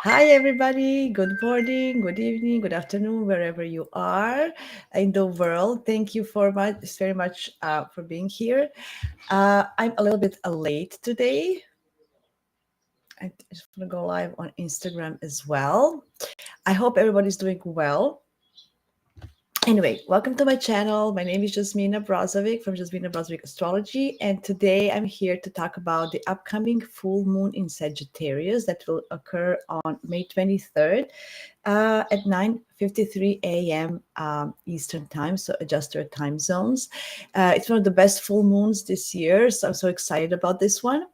Hi, everybody. Good morning, good evening, good afternoon, wherever you are in the world. Thank you very much for being here. I'm a little bit late today. I just want to go live on Instagram as well. I hope everybody's doing well. Anyway, welcome to my channel. My name is Jasmina Brazovic from Jasmina Brazovic Astrology, and today I'm here to talk about the upcoming full moon in Sagittarius that will occur on May 23rd at 9:53 a.m. Eastern time, so adjust your time zones. It's one of the best full moons this year, so I'm so excited about this one.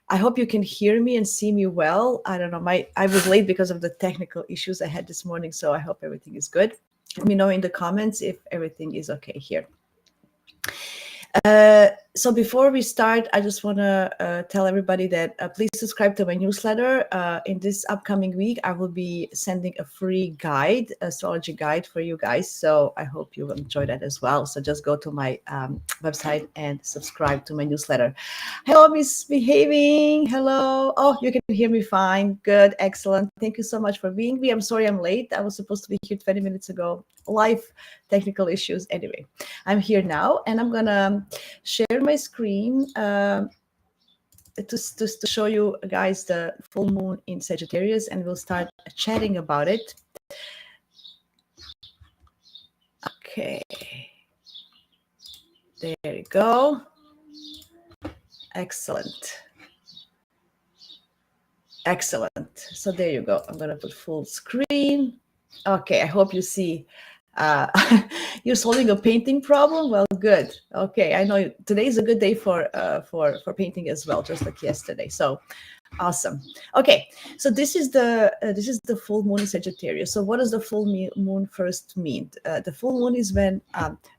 I hope you can hear me and see me well. I don't know, I was late because of the technical issues I had this morning, so I hope everything is good. Let me know in the comments if everything is okay here. So before we start, I just want to tell everybody that please subscribe to my newsletter. In this upcoming week, I will be sending a free guide, astrology guide for you guys. So I hope you will enjoy that as well. So just go to my website and subscribe to my newsletter. Hello, Misbehaving. Hello. Oh, you can hear me fine. Good. Excellent. Thank you so much for being here. I'm sorry I'm late. I was supposed to be here 20 minutes ago. Live technical issues. Anyway, I'm here now and I'm going to share my screen to show you guys the full moon in Sagittarius, and we'll start chatting about it. Okay, there you go. Excellent. So there you go. I'm gonna put full screen. Okay, I hope you see. You're solving a painting problem. Well, good. Okay, I know today is a good day for painting as well, just like yesterday. So awesome. Okay, so this is the full moon in Sagittarius. So what does the full moon first mean? The full moon is when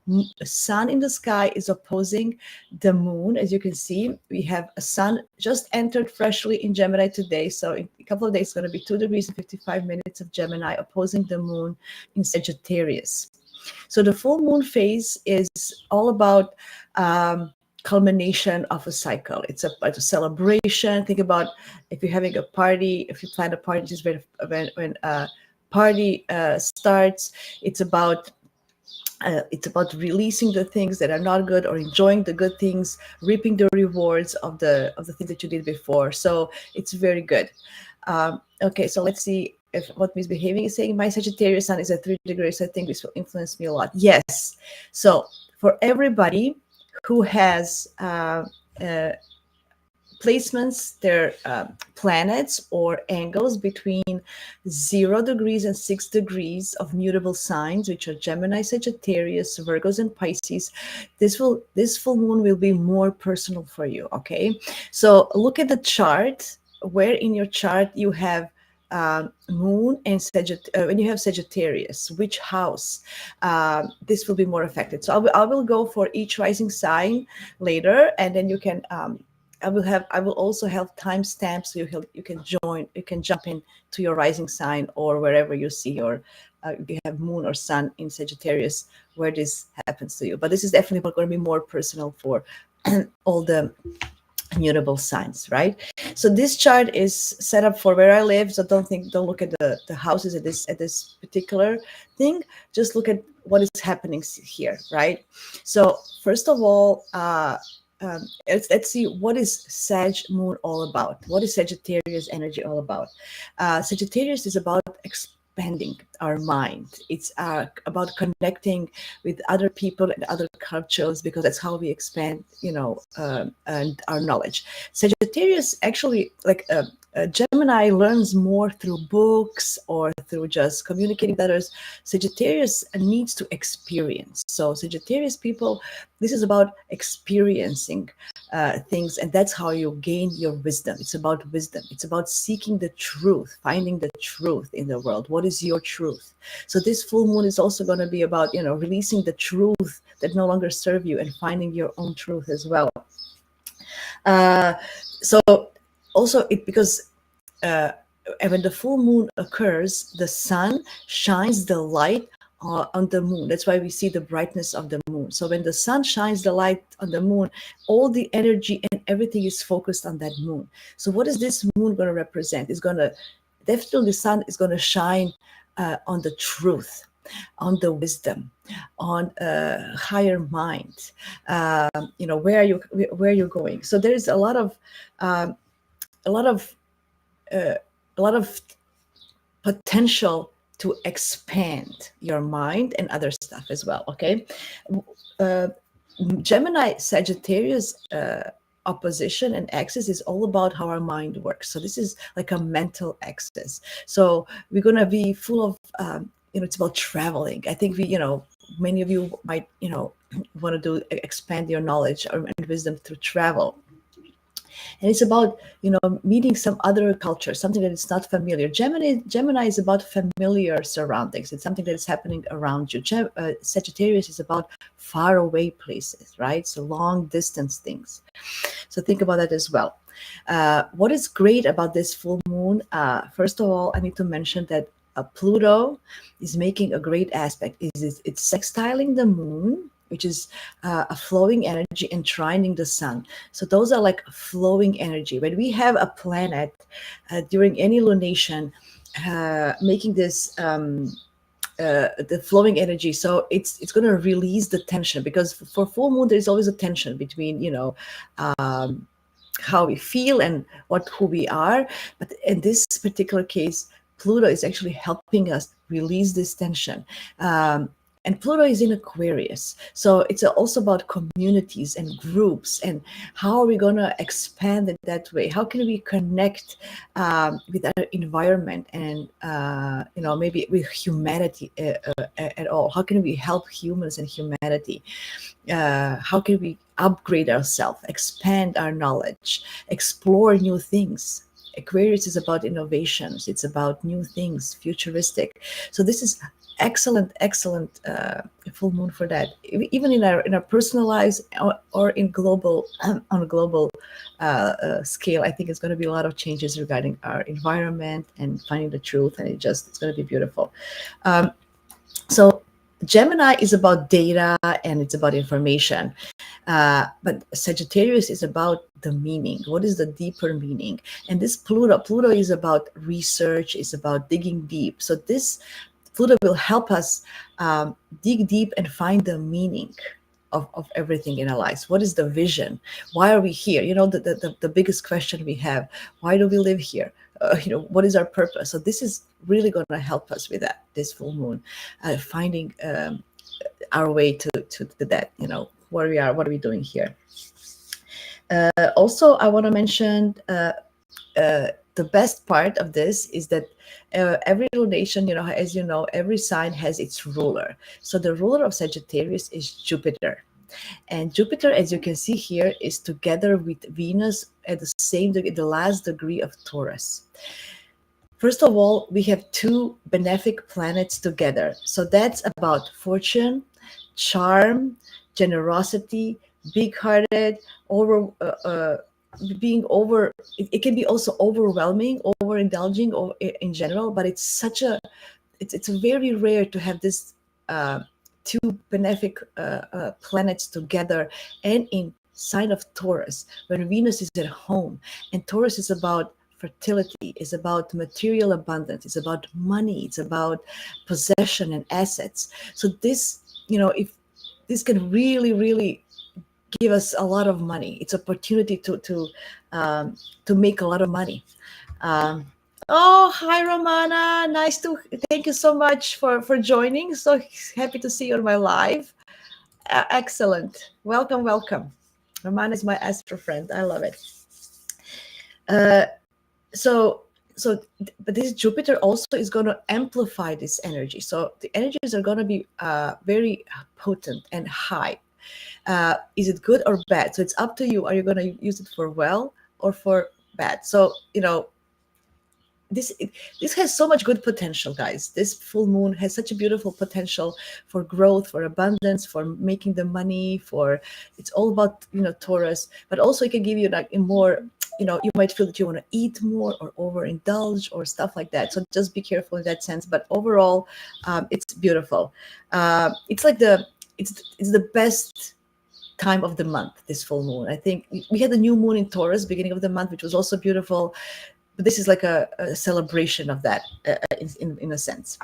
the sun in the sky is opposing the moon. As you can see, we have a sun just entered freshly in Gemini today. So in a couple of days, it's going to be 2 degrees and 55 minutes of Gemini opposing the moon in Sagittarius. So the full moon phase is all about culmination of a cycle. It's about a celebration. Think about if you're having a party, if you plan a party, just when a party starts, it's about releasing the things that are not good or enjoying the good things, reaping the rewards of the things that you did before. So it's very good. Okay, so let's see if what Misbehaving is saying. My Sagittarius sun is at 3 degrees. I think this will influence me a lot. Yes. So for everybody who has placements, their planets or angles between 0 degrees and 6 degrees of mutable signs, which are Gemini, Sagittarius, Virgos, and Pisces, this full moon will be more personal for you. Okay, so look at the chart. Where in your chart you have moon and when you have Sagittarius, which house this will be more affected. So I will go for each rising sign later, and then you can I will also have timestamps so you can jump in to your rising sign or wherever you see your if you have moon or sun in Sagittarius where this happens to you. But this is definitely going to be more personal for all the mutable signs, right? So this chart is set up for where I live. So don't look at the houses at this particular thing. Just look at what is happening here, right? So first of all, let's see what is Sag moon all about. What is Sagittarius energy all about? Sagittarius is about expanding our mind. It's about connecting with other people and other cultures, because that's how we expand, and our knowledge. Sagittarius actually, like Gemini, learns more through books or through just communicating with others. Sagittarius needs to experience. So Sagittarius people, this is about experiencing things, and that's how you gain your wisdom. It's about wisdom. It's about seeking the truth, finding the truth in the world. What is your truth? So this full moon is also going to be about releasing the truth that no longer serve you and finding your own truth as well. So also because when the full moon occurs, the sun shines the light on the moon. That's why we see the brightness of the moon. So when the sun shines the light on the moon, all the energy and everything is focused on that moon. So what is this moon going to represent? It's going to definitely the sun is going to shine on the truth, on the wisdom, on higher mind. Where you're going. So there's a lot of um, a lot of a lot of potential to expand your mind and other stuff as well. Okay. uh, Gemini Sagittarius opposition and axis is all about how our mind works. So this is like a mental axis. So we're going to be full of it's about traveling. I think many of you might want to expand your knowledge and wisdom through travel. And it's about meeting some other culture, something that is not familiar. Gemini is about familiar surroundings. It's something that is happening around you. Sagittarius is about far away places, right? So long distance things. So think about that as well. What is great about this full moon? First of all, I need to mention that Pluto is making a great aspect. It's sextiling the moon, which is a flowing energy, and trining the sun. So those are like flowing energy. When we have a planet during any lunation making this the flowing energy, so it's going to release the tension, because for full moon there's always a tension between how we feel and who we are. But in this particular case, Pluto is actually helping us release this tension. And Pluto is in Aquarius. So it's also about communities and groups, and how are we going to expand it that way? How can we connect with our environment and, maybe with humanity at all? How can we help humans and humanity? How can we upgrade ourselves, expand our knowledge, explore new things? Aquarius is about innovations. It's about new things, futuristic. So this is excellent full moon for that. Even in our personal lives, or in global on a global scale, I think it's going to be a lot of changes regarding our environment and finding the truth, and it's going to be beautiful. So Gemini is about data and it's about information, but Sagittarius is about the meaning. What is the deeper meaning? And this Pluto is about research, is about digging deep. So this Pluto will help us dig deep and find the meaning of everything in our lives. What is the vision? Why are we here? The biggest question we have: why do we live here? What is our purpose? So this is really going to help us with that, this full moon, finding our way to that. Where we are, what are we doing here? Also, I want to mention the best part of this is that every lunation, as you know, every sign has its ruler. So the ruler of Sagittarius is Jupiter. And Jupiter, as you can see here, is together with Venus at the last degree of Taurus. First of all, we have two benefic planets together. So that's about fortune, charm, generosity, big-hearted, being over. It can be also overwhelming, overindulging, or in general. But it's very rare to have this two benefic planets together, and in sign of Taurus, when Venus is at home. And Taurus is about fertility, is about material abundance, it's about money, it's about possession and assets. So this, if this can really give us a lot of money, it's opportunity to make a lot of money. Oh, hi Romana, thank you so much for joining. So happy to see you on my live. Excellent, welcome. Romana is my astro friend, I love it. But this Jupiter also is going to amplify this energy. So the energies are going to be very potent and high. Is it good or bad? So it's up to you. Are you going to use it for well or for bad? So this has so much good potential, guys. This full moon has such a beautiful potential for growth, for abundance, for making the money. It's all about Taurus, but also it can give you like a more, you might feel that you want to eat more or overindulge or stuff like that. So just be careful in that sense. But overall, it's beautiful. It's like it's the best time of the month, this full moon. I think we had the new moon in Taurus beginning of the month, which was also beautiful. but this is like a celebration of that in a sense.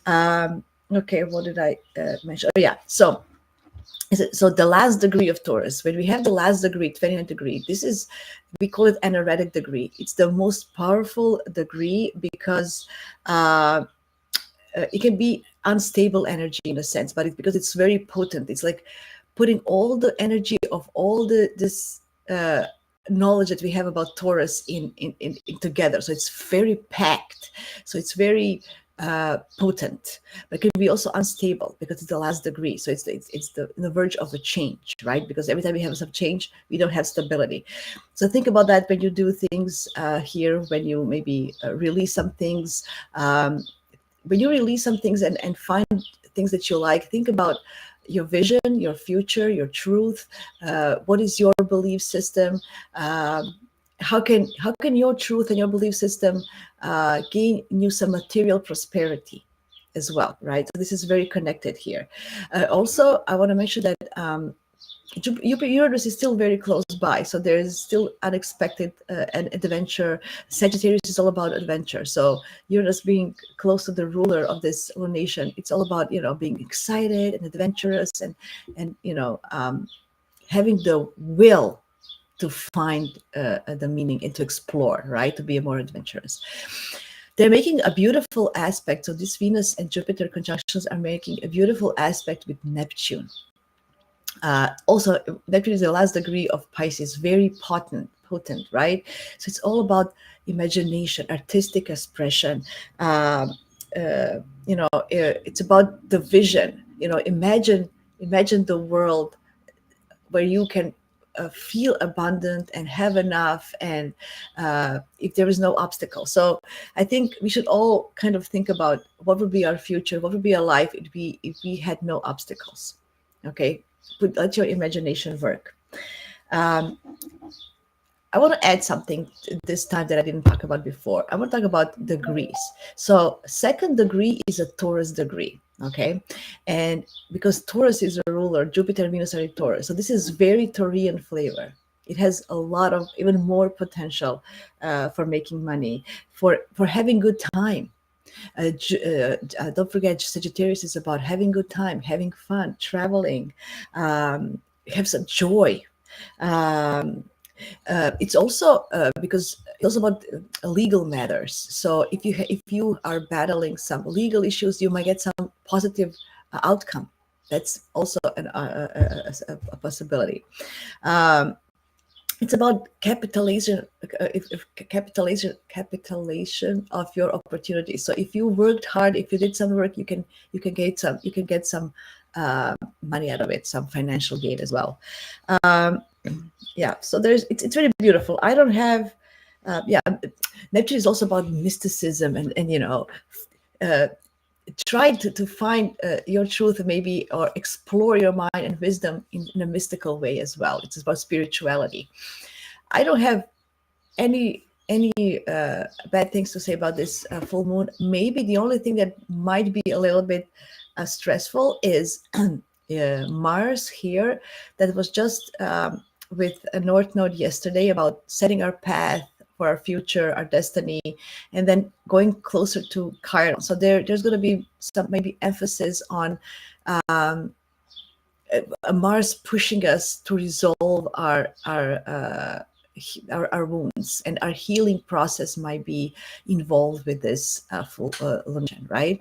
Okay, what did I mention? Oh yeah, so the last degree of Taurus, when we have the last degree, 29 degree, this is, we call it anaretic degree. It's the most powerful degree because it can be unstable energy in a sense, but because it's very potent. It's like putting all the energy of all this knowledge that we have about Taurus in together. So it's very packed. So it's very potent, but it can be also unstable because it's the last degree. So it's the verge of a change, right? Because every time we have some change, we don't have stability. So think about that when you do things here, when you maybe release some things. When you release some things and find things that you like, think about your vision, your future, your truth. What is your belief system? How can your truth and your belief system gain you some material prosperity as well, right? So this is very connected here. Also, I want to mention that Uranus is still very close by, so there is still unexpected and adventure. Sagittarius is all about adventure, so Uranus being close to the ruler of this lunation, it's all about being excited and adventurous and having the will to find the meaning and to explore, right? To be more adventurous. They're making a beautiful aspect. So this Venus and Jupiter conjunctions are making a beautiful aspect with Neptune. Also, Neptune is the last degree of Pisces, very potent, right? So it's all about imagination, artistic expression. It's about the vision. Imagine the world where you can feel abundant and have enough, and if there is no obstacle. So I think we should all kind of think about what would be our future, what would be our life if we had no obstacles. Okay, let your imagination work. I want to add something this time that I didn't talk about before. I want to talk about degrees. So second degree is a Taurus degree, okay? And because Taurus is a ruler, Jupiter and Venus are in Taurus. So this is very Taurian flavor. It has a lot of even more potential for making money, for having good time. Don't forget, Sagittarius is about having good time, having fun, traveling, have some joy. It's also because it's also about legal matters. So if you are battling some legal issues, you might get some positive outcome. That's also a possibility. It's about capitalization, capitalization of your opportunities. So if you worked hard, if you did some work, you can get some money out of it, some financial gain as well. Yeah, so it's really beautiful. I don't have Neptune is also about mysticism and try to find your truth, maybe, or explore your mind and wisdom in a mystical way as well. It's about spirituality. I don't have any bad things to say about this full moon. Maybe the only thing that might be a little bit stressful is Mars here, that was just with a North Node yesterday, about setting our path for our future, our destiny, and then going closer to Chiron. So there's going to be some maybe emphasis on Mars pushing us to resolve our wounds, and our healing process might be involved with this full lunation, right?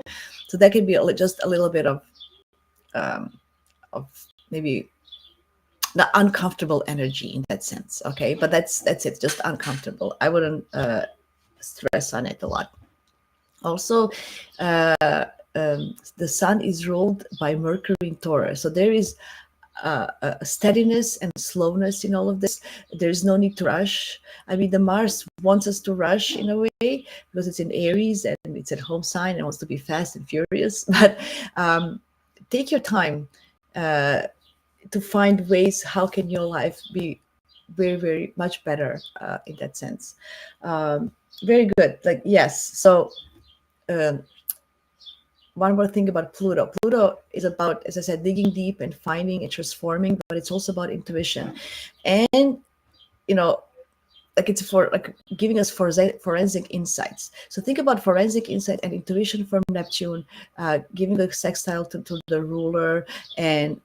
So that can be just a little bit of maybe the uncomfortable energy in that sense. Okay, but that's it, just uncomfortable. I wouldn't stress on it a lot. Also, the sun is ruled by Mercury in Taurus, so there is a steadiness and slowness in all of this. There's no need to rush. I mean, the Mars wants us to rush in a way because it's in Aries and it's at home sign and wants to be fast and furious. But take your time to find ways how can your life be very, very much better in that sense. Very good. Like, yes. So one more thing about Pluto. Pluto is about, as I said, digging deep and finding and transforming, but it's also about intuition. And, like it's for like giving us forensic insights. So think about forensic insight and intuition from Neptune, giving a sextile to the ruler, and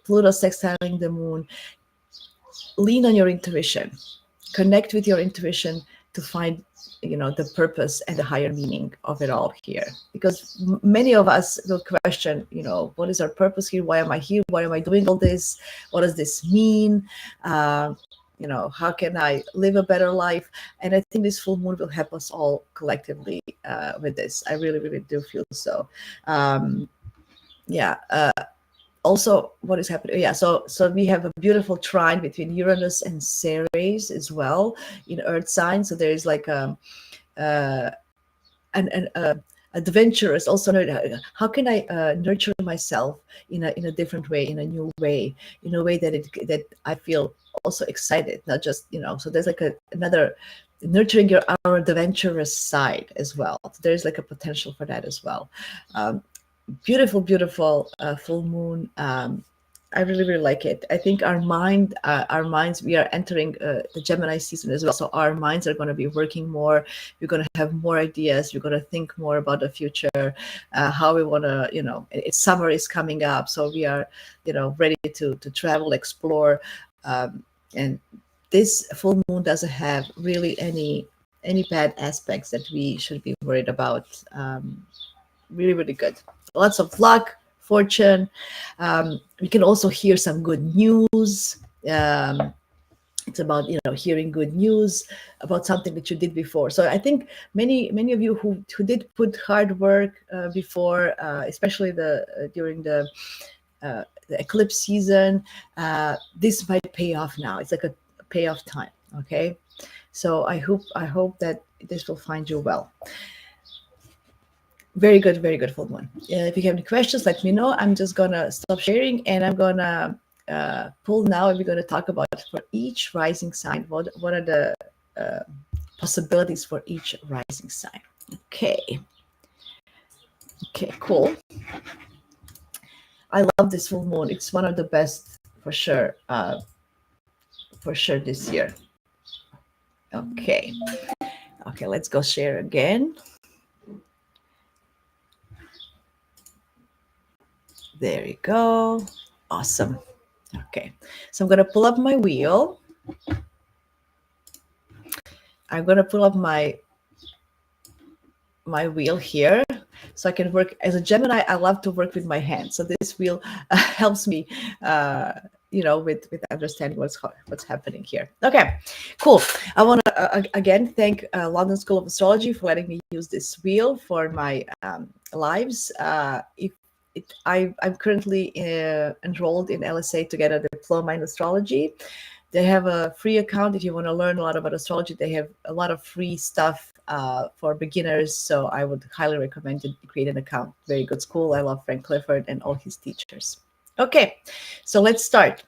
Pluto sextiling the moon. Lean on your intuition, connect with your intuition to find, the purpose and the higher meaning of it all here, because many of us will question, what is our purpose here? Why am I here? Why am I doing all this? What does this mean? How can I live a better life? And I think this full moon will help us all collectively with this. I really, really do feel so. Yeah. Also, what is happening? Yeah, so we have a beautiful trine between Uranus and Ceres as well in Earth sign. So there is like an adventurous. Also, how can I nurture myself in a different way, in a new way, in a way that I feel also excited, not just So there's like another nurturing our adventurous side as well. So there's like a potential for that as well. Beautiful full moon. I really, really like it. I think our minds, we are entering the Gemini season as well. So our minds are going to be working more. We're going to have more ideas. We're going to think more about the future, how we want to, summer is coming up. So we are, ready to travel, explore. And this full moon doesn't have really any bad aspects that we should be worried about. Really, really good. Lots of luck, fortune. We can also hear some good news. It's about hearing good news about something that you did before. So I think many of you who did put hard work before, especially during the eclipse season, this might pay off now. It's like a payoff time. Okay, so I hope that this will find you well. Very good full moon. If you have any questions, let me know. I'm just gonna stop sharing, and I'm gonna pull now, and we're gonna talk about for each rising sign. What are the possibilities for each rising sign? Okay, cool. I love this full moon. It's one of the best for sure this year. Okay, let's go share again. There you go. Awesome. Okay, so I'm going to pull up my wheel. I'm going to pull up my wheel here so I can work. As a Gemini, I love to work with my hands. So this wheel helps me, with understanding what's happening here. Okay, cool. I want to again thank London School of Astrology for letting me use this wheel for my lives. I'm currently enrolled in LSA to get a diploma in astrology. They have a free account if you want to learn a lot about astrology. They have a lot of free stuff for beginners. So I would highly recommend to create an account. Very good school. I love Frank Clifford and all his teachers. Okay, so let's start.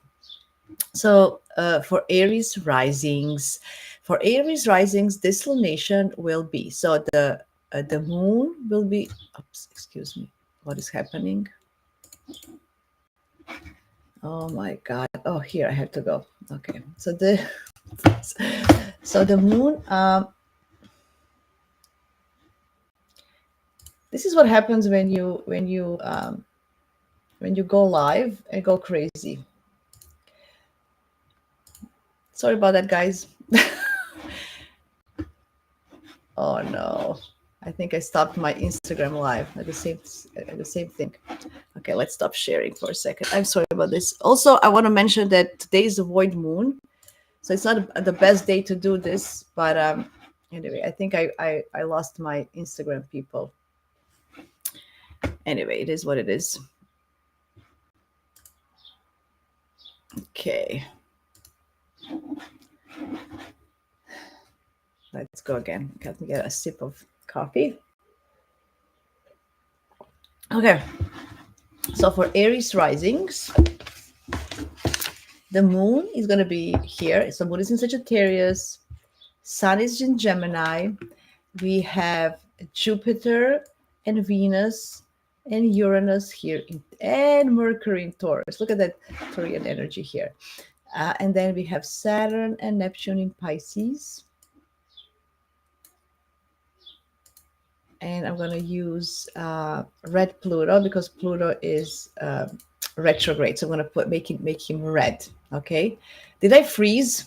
So for Aries risings, this lunation will be, so the moon will be, oops, excuse me. What is happening? Oh my God. Oh, here I have to go. Okay. So the moon, this is what happens when you go live and go crazy. Sorry about that, guys. Oh no. I think I stopped my Instagram live at the same thing. Okay, let's stop sharing for a second. I'm sorry about this. Also, I want to mention that today is a void moon, so it's not the best day to do this. But anyway, I think I lost my Instagram people. Anyway, it is what it is. Okay. Let's go again. Let me get a sip of coffee. Okay. So for Aries risings, the moon is going to be here. So moon is in Sagittarius. Sun is in Gemini. We have Jupiter and Venus and Uranus here, and Mercury in Taurus. Look at that Taurian energy here. And then we have Saturn and Neptune in Pisces. And I'm going to use red Pluto because Pluto is retrograde. So I'm going to make him red. Okay. Did I freeze?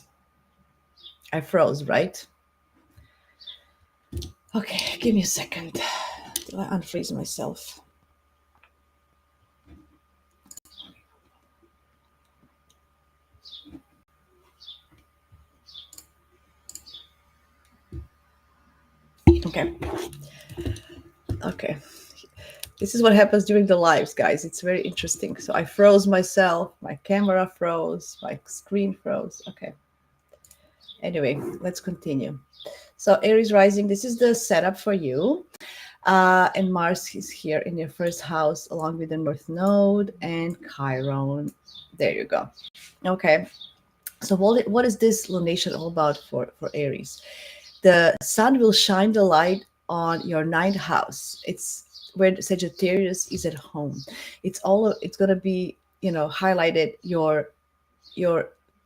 I froze, right? Okay, give me a second. Till I unfreeze myself. Okay. Okay. This is what happens during the lives, guys. It's very interesting. So I froze myself. My camera froze. My screen froze. Okay. Anyway, let's continue. So Aries rising, this is the setup for you. And Mars is here in your first house along with the North Node and Chiron. There you go. Okay. So what is this lunation all about for Aries? The sun will shine the light on your ninth house. It's where Sagittarius is at home. It's going to be, highlighted your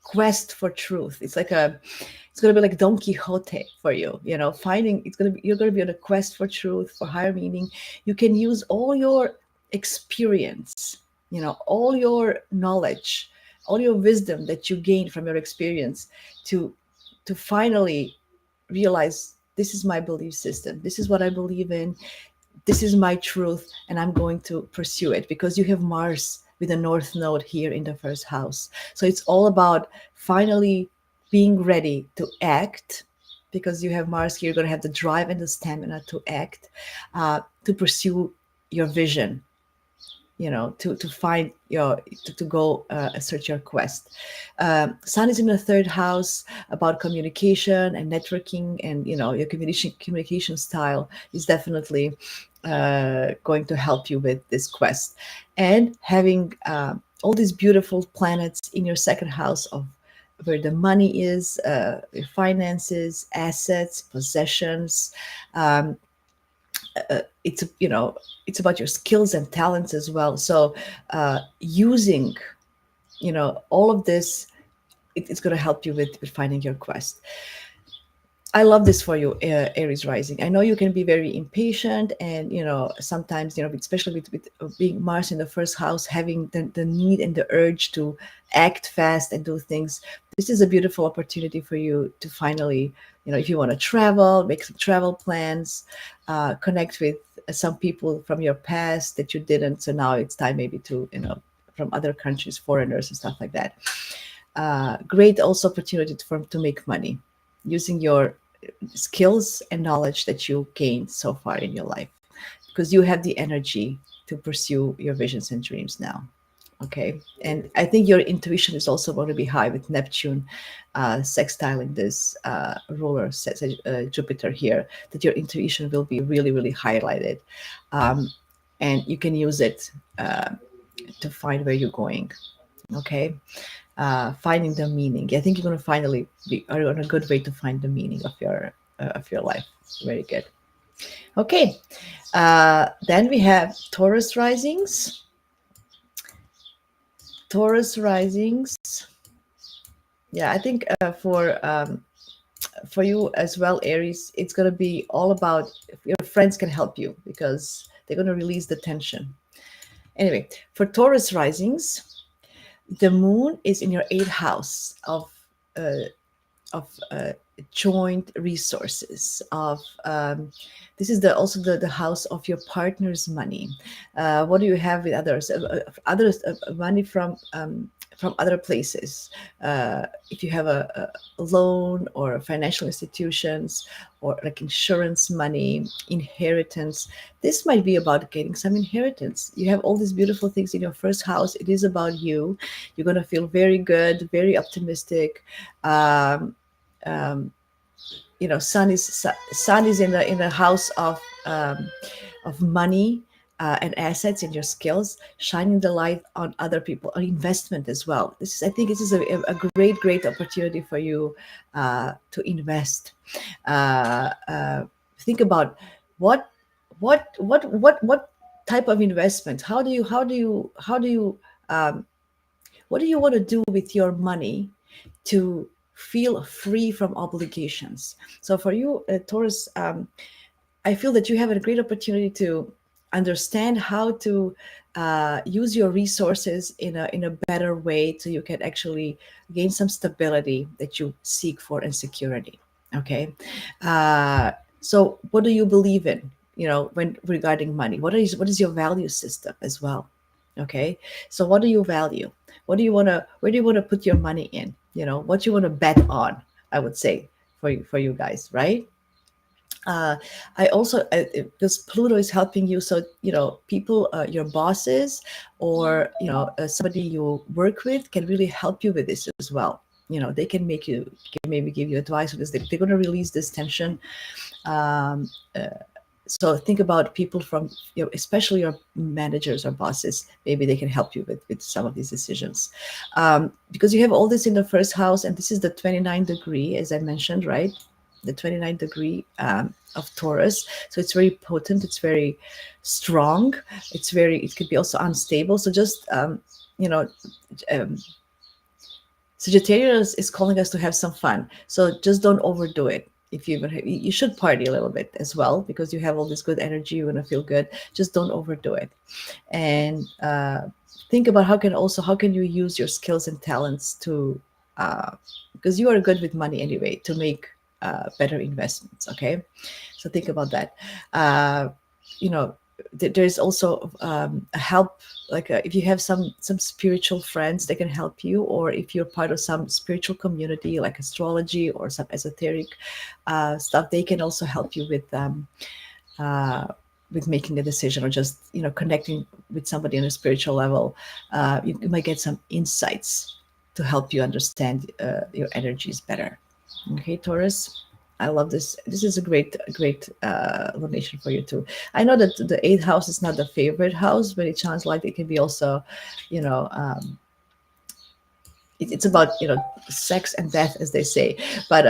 quest for truth. It's going to be like Don Quixote for you, finding, you're going to be on a quest for truth, for higher meaning. You can use all your experience, all your knowledge, all your wisdom that you gain from your experience to finally realize, this is my belief system. This is what I believe in. This is my truth, and I'm going to pursue it, because you have Mars with the North Node here in the first house. So it's all about finally being ready to act, because you have Mars here. You're going to have the drive and the stamina to act, to pursue your vision, to find to go search your quest. Sun is in the third house, about communication and networking, and your communication style is definitely going to help you with this quest. And having all these beautiful planets in your second house of where the money is, your finances, assets, possessions. It's about your skills and talents as well. So using all of this, it's going to help you with finding your quest. I love this for you, Aries rising. I know you can be very impatient, and sometimes, especially with being Mars in the first house, having the need and the urge to act fast and do things. This is a beautiful opportunity for you to finally, if you want to travel, make some travel plans, connect with some people from your past that you didn't. So now it's time maybe to, from other countries, foreigners and stuff like that. Great also opportunity to make money using your skills and knowledge that you gained so far in your life, because you have the energy to pursue your visions and dreams now. Okay. And I think your intuition is also going to be high with Neptune sextiling this ruler, Jupiter here, that your intuition will be really, really highlighted. And you can use it to find where you're going. Okay. Finding the meaning. I think you're going to finally are on a good way to find the meaning of your life. Very good. Okay. Then we have Taurus risings. Taurus risings. Yeah, I think for you as well, Aries, it's going to be all about, your friends can help you because they're going to release the tension. Anyway, for Taurus risings, the moon is in your 8th house of joint resources. This is also the house of your partner's money. What do you have with others? Money from other places. If you have a loan or financial institutions, or like insurance money, inheritance, this might be about getting some inheritance. You have all these beautiful things in your first house. It is about you. You're going to feel very good, very optimistic. Sun is in the house of money and assets, and your skills, shining the light on other people, on investment as well. I think this is a great opportunity for you to invest. Think about what type of investment. How do you what do you want to do with your money to feel free from obligations? So for you, Taurus, I feel that you have a great opportunity to understand how to use your resources in a better way, so you can actually gain some stability that you seek for and security. Okay, uh, so what do you believe in? When regarding money, what is your value system as well? Okay, so what do you value? What do you want to? Where do you want to put your money in? What you want to bet on? I would say for you guys, right? uh, I also because Pluto is helping you, so people, your bosses, or somebody you work with can really help you with this as well. They can maybe give you advice with this. They're going to release this tension. Um, uh, so think about people from especially your managers or bosses. Maybe they can help you with some of these decisions, because you have all this in the first house, and this is the 29 degree, as I mentioned, right? The 29 degree of Taurus. So it's very potent, it's very strong, it could be also unstable. So just you know um, Sagittarius is calling us to have some fun. So just don't overdo it. If you should party a little bit as well, because you have all this good energy, you're going to feel good. Just don't overdo it. And think about how can you use your skills and talents to, because you are good with money anyway, to make better investments. Okay, so think about that. You know, there's also a help, like if you have some spiritual friends, they can help you, or if you're part of some spiritual community like astrology or some esoteric stuff, they can also help you uh, with making a decision, or just connecting with somebody on a spiritual level. You might get some insights to help you understand your energies better. Okay, Taurus, I love this. This is a great lunation for you too. I know that the eighth house is not the favorite house, but it sounds like it can be also, you know, it's about sex and death, as they say. But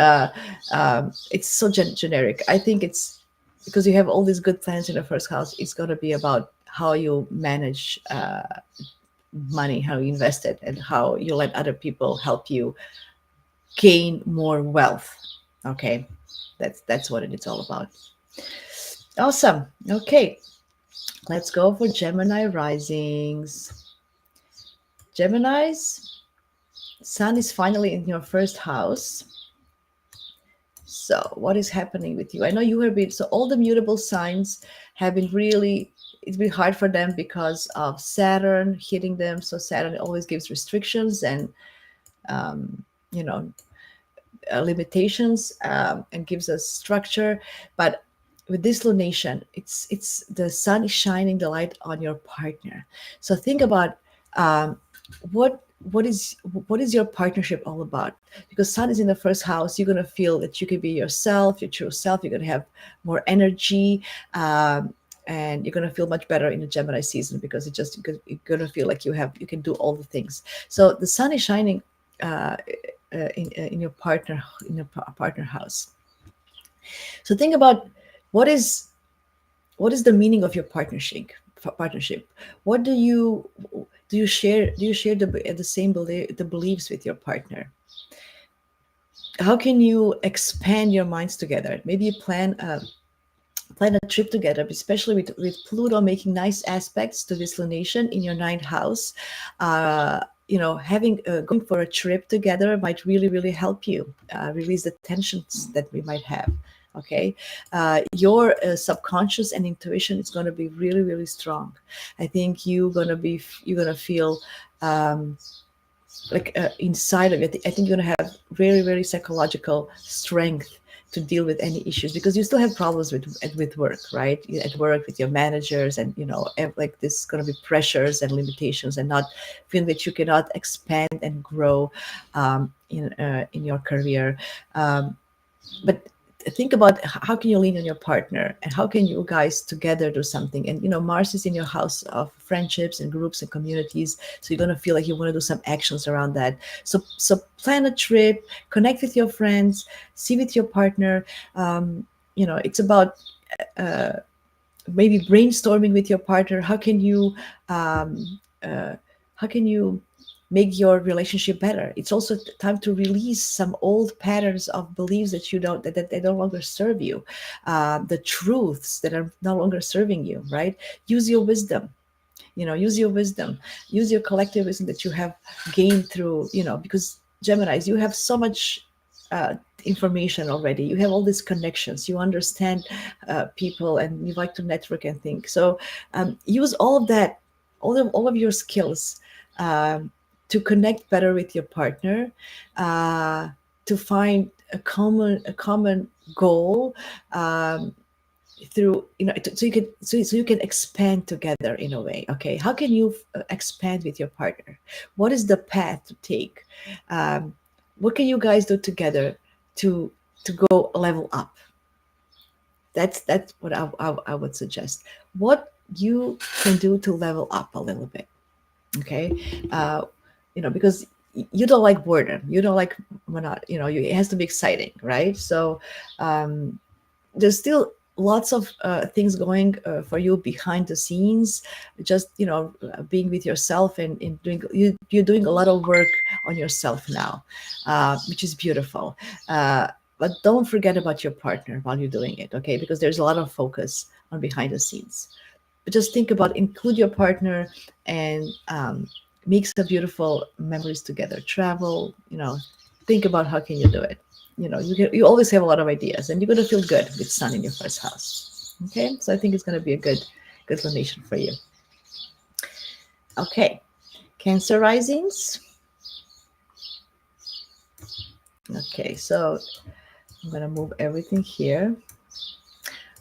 it's so generic. I think it's because you have all these good plans in the first house. It's going to be about how you manage money, how you invest it, and how you let other people help you gain more wealth. Okay, that's what it's all about. Awesome. Okay, let's go for Gemini risings. Gemini's sun is finally in your first house. So what is happening with you? I know you have been, so all the mutable signs have been really, it's been hard for them because of Saturn hitting them. So Saturn always gives restrictions and you know limitations, and gives us structure. But with this lunation, it's the sun is shining the light on your partner. So think about um, what what is your partnership all about? Because sun is in the first house, you're going to feel that you can be yourself, your true self. You're going to have more energy, and you're going to feel much better in the Gemini season, because you're going to feel like you can do all the things. So the sun is shining uh, in your partner house. So think about what is the meaning of your partnership. What do you share the same the beliefs with your partner? How can you expand your minds together? Maybe you plan a trip together, especially with Pluto making nice aspects to this lunation in your ninth house. Having going for a trip together might really help you release the tensions that we might have. Okay, your subconscious and intuition is going to be really strong. I think you're gonna feel like inside of it. I think you're gonna have very psychological strength to deal with any issues, because you still have problems with work, right? At work with your managers, and like this is going to be pressures and limitations, and not feeling that you cannot expand and grow in your career. But think about how can you lean on your partner, and how can you guys together do something. And Mars is in your house of friendships and groups and communities, so you're going to feel like you want to do some actions around that. So plan a trip, connect with your friends, see with your partner. It's about maybe brainstorming with your partner. How can you make your relationship better. It's also time to release some old patterns of beliefs that you don't that they no longer serve you, the truths that are no longer serving you. Right? Use your wisdom. Use your wisdom. Use your collective wisdom that you have gained through. Because Geminis, you have so much uh, information already. You have all these connections. You understand people, and you like to network and think. So use all of that, all of your skills, um, to connect better with your partner, uh, to find a common goal, um, through so you can expand together in a way. Okay, how can you expand with your partner? What is the path to take? What can you guys do together to go level up? That's what I would suggest. What you can do to level up a little bit. Okay. uh, because you don't like boredom, you don't like it has to be exciting, right? So there's still lots of things going for you behind the scenes, just being with yourself, and you're doing a lot of work on yourself now, which is beautiful. But don't forget about your partner while you're doing it, okay? Because there's a lot of focus on behind the scenes. But just think about, include your partner, and make some beautiful memories together, travel, think about how can you do it. You always have a lot of ideas, and you're going to feel good with sun in your first house. Okay, so I think it's going to be a good combination for you. Okay, Cancer risings. Okay, so I'm going to move everything here.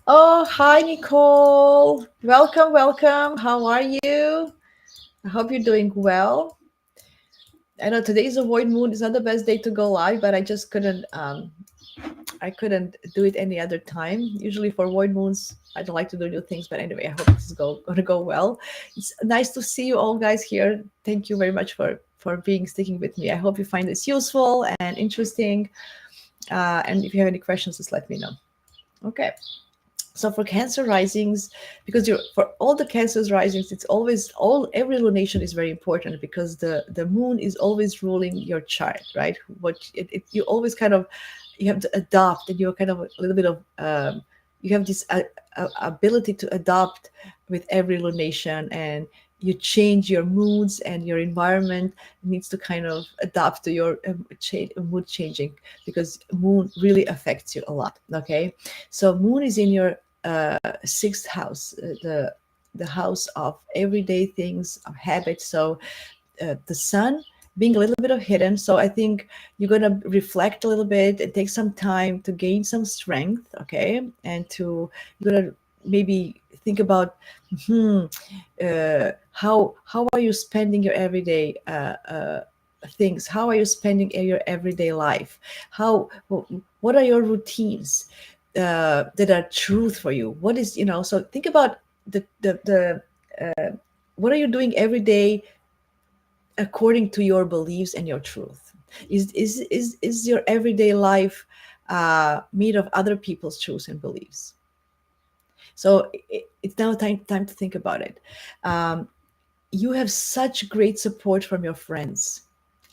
Oh, hi, Nicole. Welcome. How are you? I hope you're doing well. I know today is a void moon. It's not the best day to go live, but I just couldn't. I couldn't do it any other time. Usually for void moons, I don't like to do new things. But anyway, I hope this is going to go well. It's nice to see you all guys here. Thank you very much for sticking with me. I hope you find this useful and interesting. And if you have any questions, just let me know. Okay. So for Cancer risings, because for all the Cancer's risings, it's always every lunation is very important, because the moon is always ruling your chart, right? You always you have to adopt, and you're kind of a little bit of you have this ability to adopt with every lunation, and you change your moods, and your environment needs to kind of adapt to your mood changing, because moon really affects you a lot. Okay, so moon is in your sixth house, the house of everyday things, of habits. So the sun being a little bit of hidden. So I think you're going to reflect a little bit and take some time to gain some strength. Okay, and you're going to maybe think about how are you spending your everyday things. How are you spending your everyday life? What are your routines that are truth for you? What is, so think about the what are you doing every day according to your beliefs and your truth? Is your everyday life made of other people's truths and beliefs? So it's now time to think about it. You have such great support from your friends.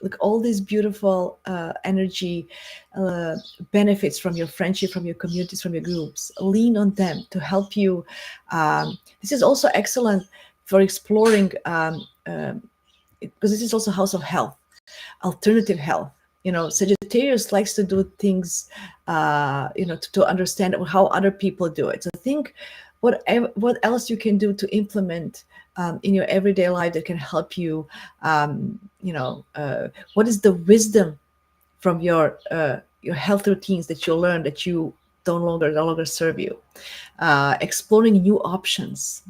Like all this beautiful energy, benefits from your friendship, from your communities, from your groups. Lean on them to help you. This is also excellent for exploring, because this is also house of health, alternative health. Sagittarius likes to do things, to understand how other people do it. So think what else you can do to implement in your everyday life that can help you. What is the wisdom from your health routines that you learn that you no longer serve you? Exploring new options.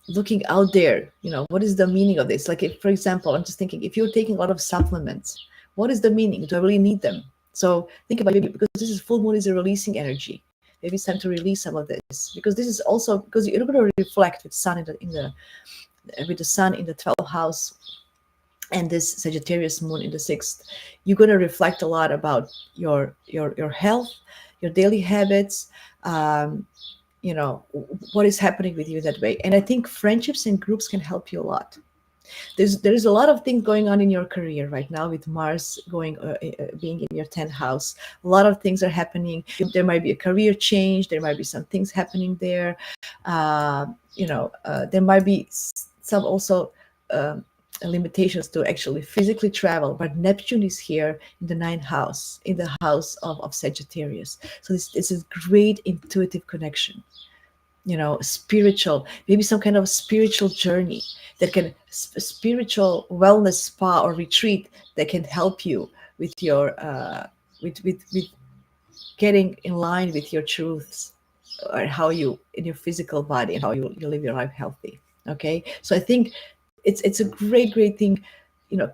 Looking out there, what is the meaning of this? Like, if, for example, I'm just thinking, if you're taking a lot of supplements, what is the meaning? Do I really need them? So think about it, because this is full moon is a releasing energy. Maybe it's time to release some of this, because this is also because you're going to reflect with sun with the sun in the 12th house, and this Sagittarius moon in the 6th. You're going to reflect a lot about your health, your daily habits. What is happening with you that way. And I think friendships and groups can help you a lot. There's a lot of things going on in your career right now with Mars going being in your 10th house. A lot of things are happening. There might be a career change. There might be some things happening there. There might be some also limitations to actually physically travel, but Neptune is here in the ninth house, in the house of Sagittarius. So this is great intuitive connection, spiritual, maybe some kind of spiritual journey that can spiritual wellness spa or retreat that can help you with your with getting in line with your truths, or how you in your physical body and how you live your life healthy. Okay, so I think it's a great thing.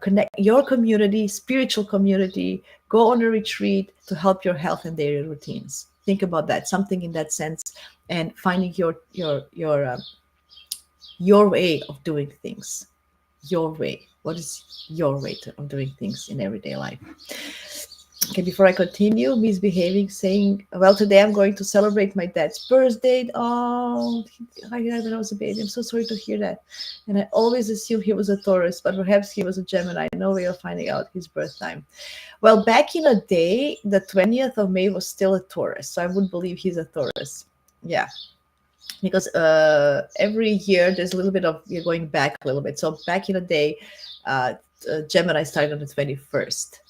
Connect your community, spiritual community, go on a retreat to help your health and daily routines. Think about that, something in that sense, and finding your way of doing things. Your way. What is your way of doing things in everyday life? Okay, before I continue, misbehaving, saying, well, today I'm going to celebrate my dad's birthday. Oh, I when I was a baby. I'm so sorry to hear that. And I always assumed he was a Taurus, but perhaps he was a Gemini. No way of finding out his birth time. Well, back in a day, the 20th of May was still a Taurus. So I would believe he's a Taurus. Yeah. Because every year there's a little bit of, you're going back a little bit. So back in the day, Gemini started on the 21st.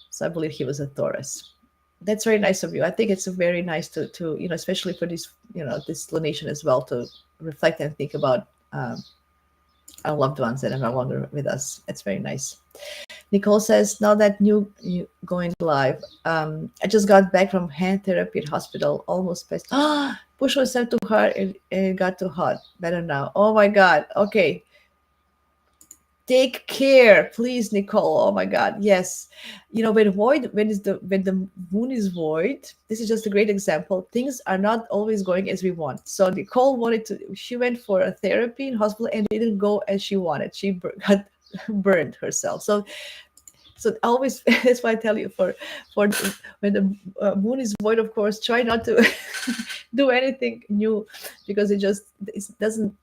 So I believe he was a Taurus. That's very nice of you. I think it's very nice to especially for this, this lunation as well, to reflect and think about our loved ones that are no longer with us. It's very nice. Nicole says, now that you going live, I just got back from hand therapy at hospital, almost passed. Push myself too hard and it got too hot. Better now. Oh my God. Okay. Take care, please, Nicole. Oh my God, yes. When the moon is void, this is just a great example. Things are not always going as we want. So Nicole she went for a therapy in hospital and it didn't go as she wanted. She got burned herself. So always, that's why I tell you, for when the moon is void, of course, try not to do anything new, because it doesn't.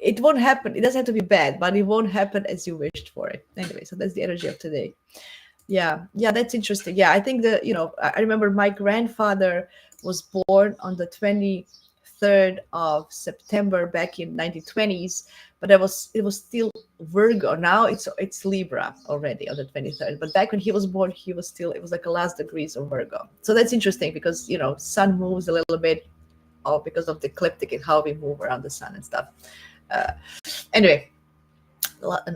It won't happen. It doesn't have to be bad, but it won't happen as you wished for it. Anyway, so that's the energy of today. Yeah, that's interesting. Yeah, I think I remember my grandfather was born on the 23rd of September back in 1920s, but it was still Virgo. Now it's Libra already on the 23rd. But back when he was born, it was like the last degrees of Virgo. So that's interesting because sun moves a little bit, because of the ecliptic and how we move around the sun and stuff. Anyway,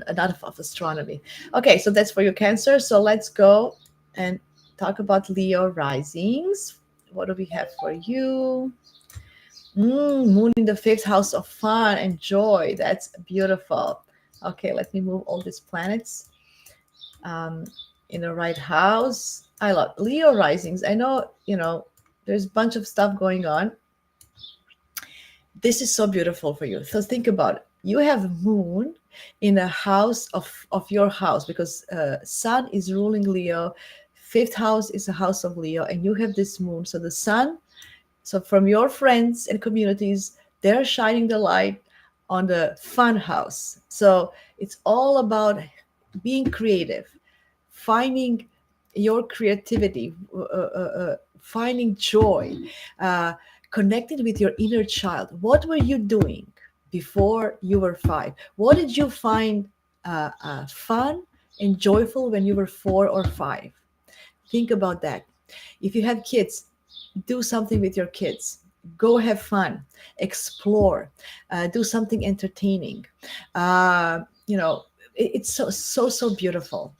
enough of astronomy. Okay, so that's for your Cancer. So let's go and talk about Leo risings. What do we have for you? Moon in the 5th house of fun and joy. That's beautiful. Okay, let me move all these planets in the right house. I love Leo risings. I know, there's a bunch of stuff going on. This is so beautiful for you. So think about it. You have moon in a house of your house, because sun is ruling Leo. 5th house is a house of Leo, and you have this moon. So the sun, so from your friends and communities, they're shining the light on the fun house. So it's all about being creative, finding your creativity, finding joy, connected with your inner child. What were you doing before you were 5? What did you find fun and joyful when you were 4 or 5? Think about that. If you have kids, do something with your kids. Go have fun, explore, do something entertaining. It's so beautiful.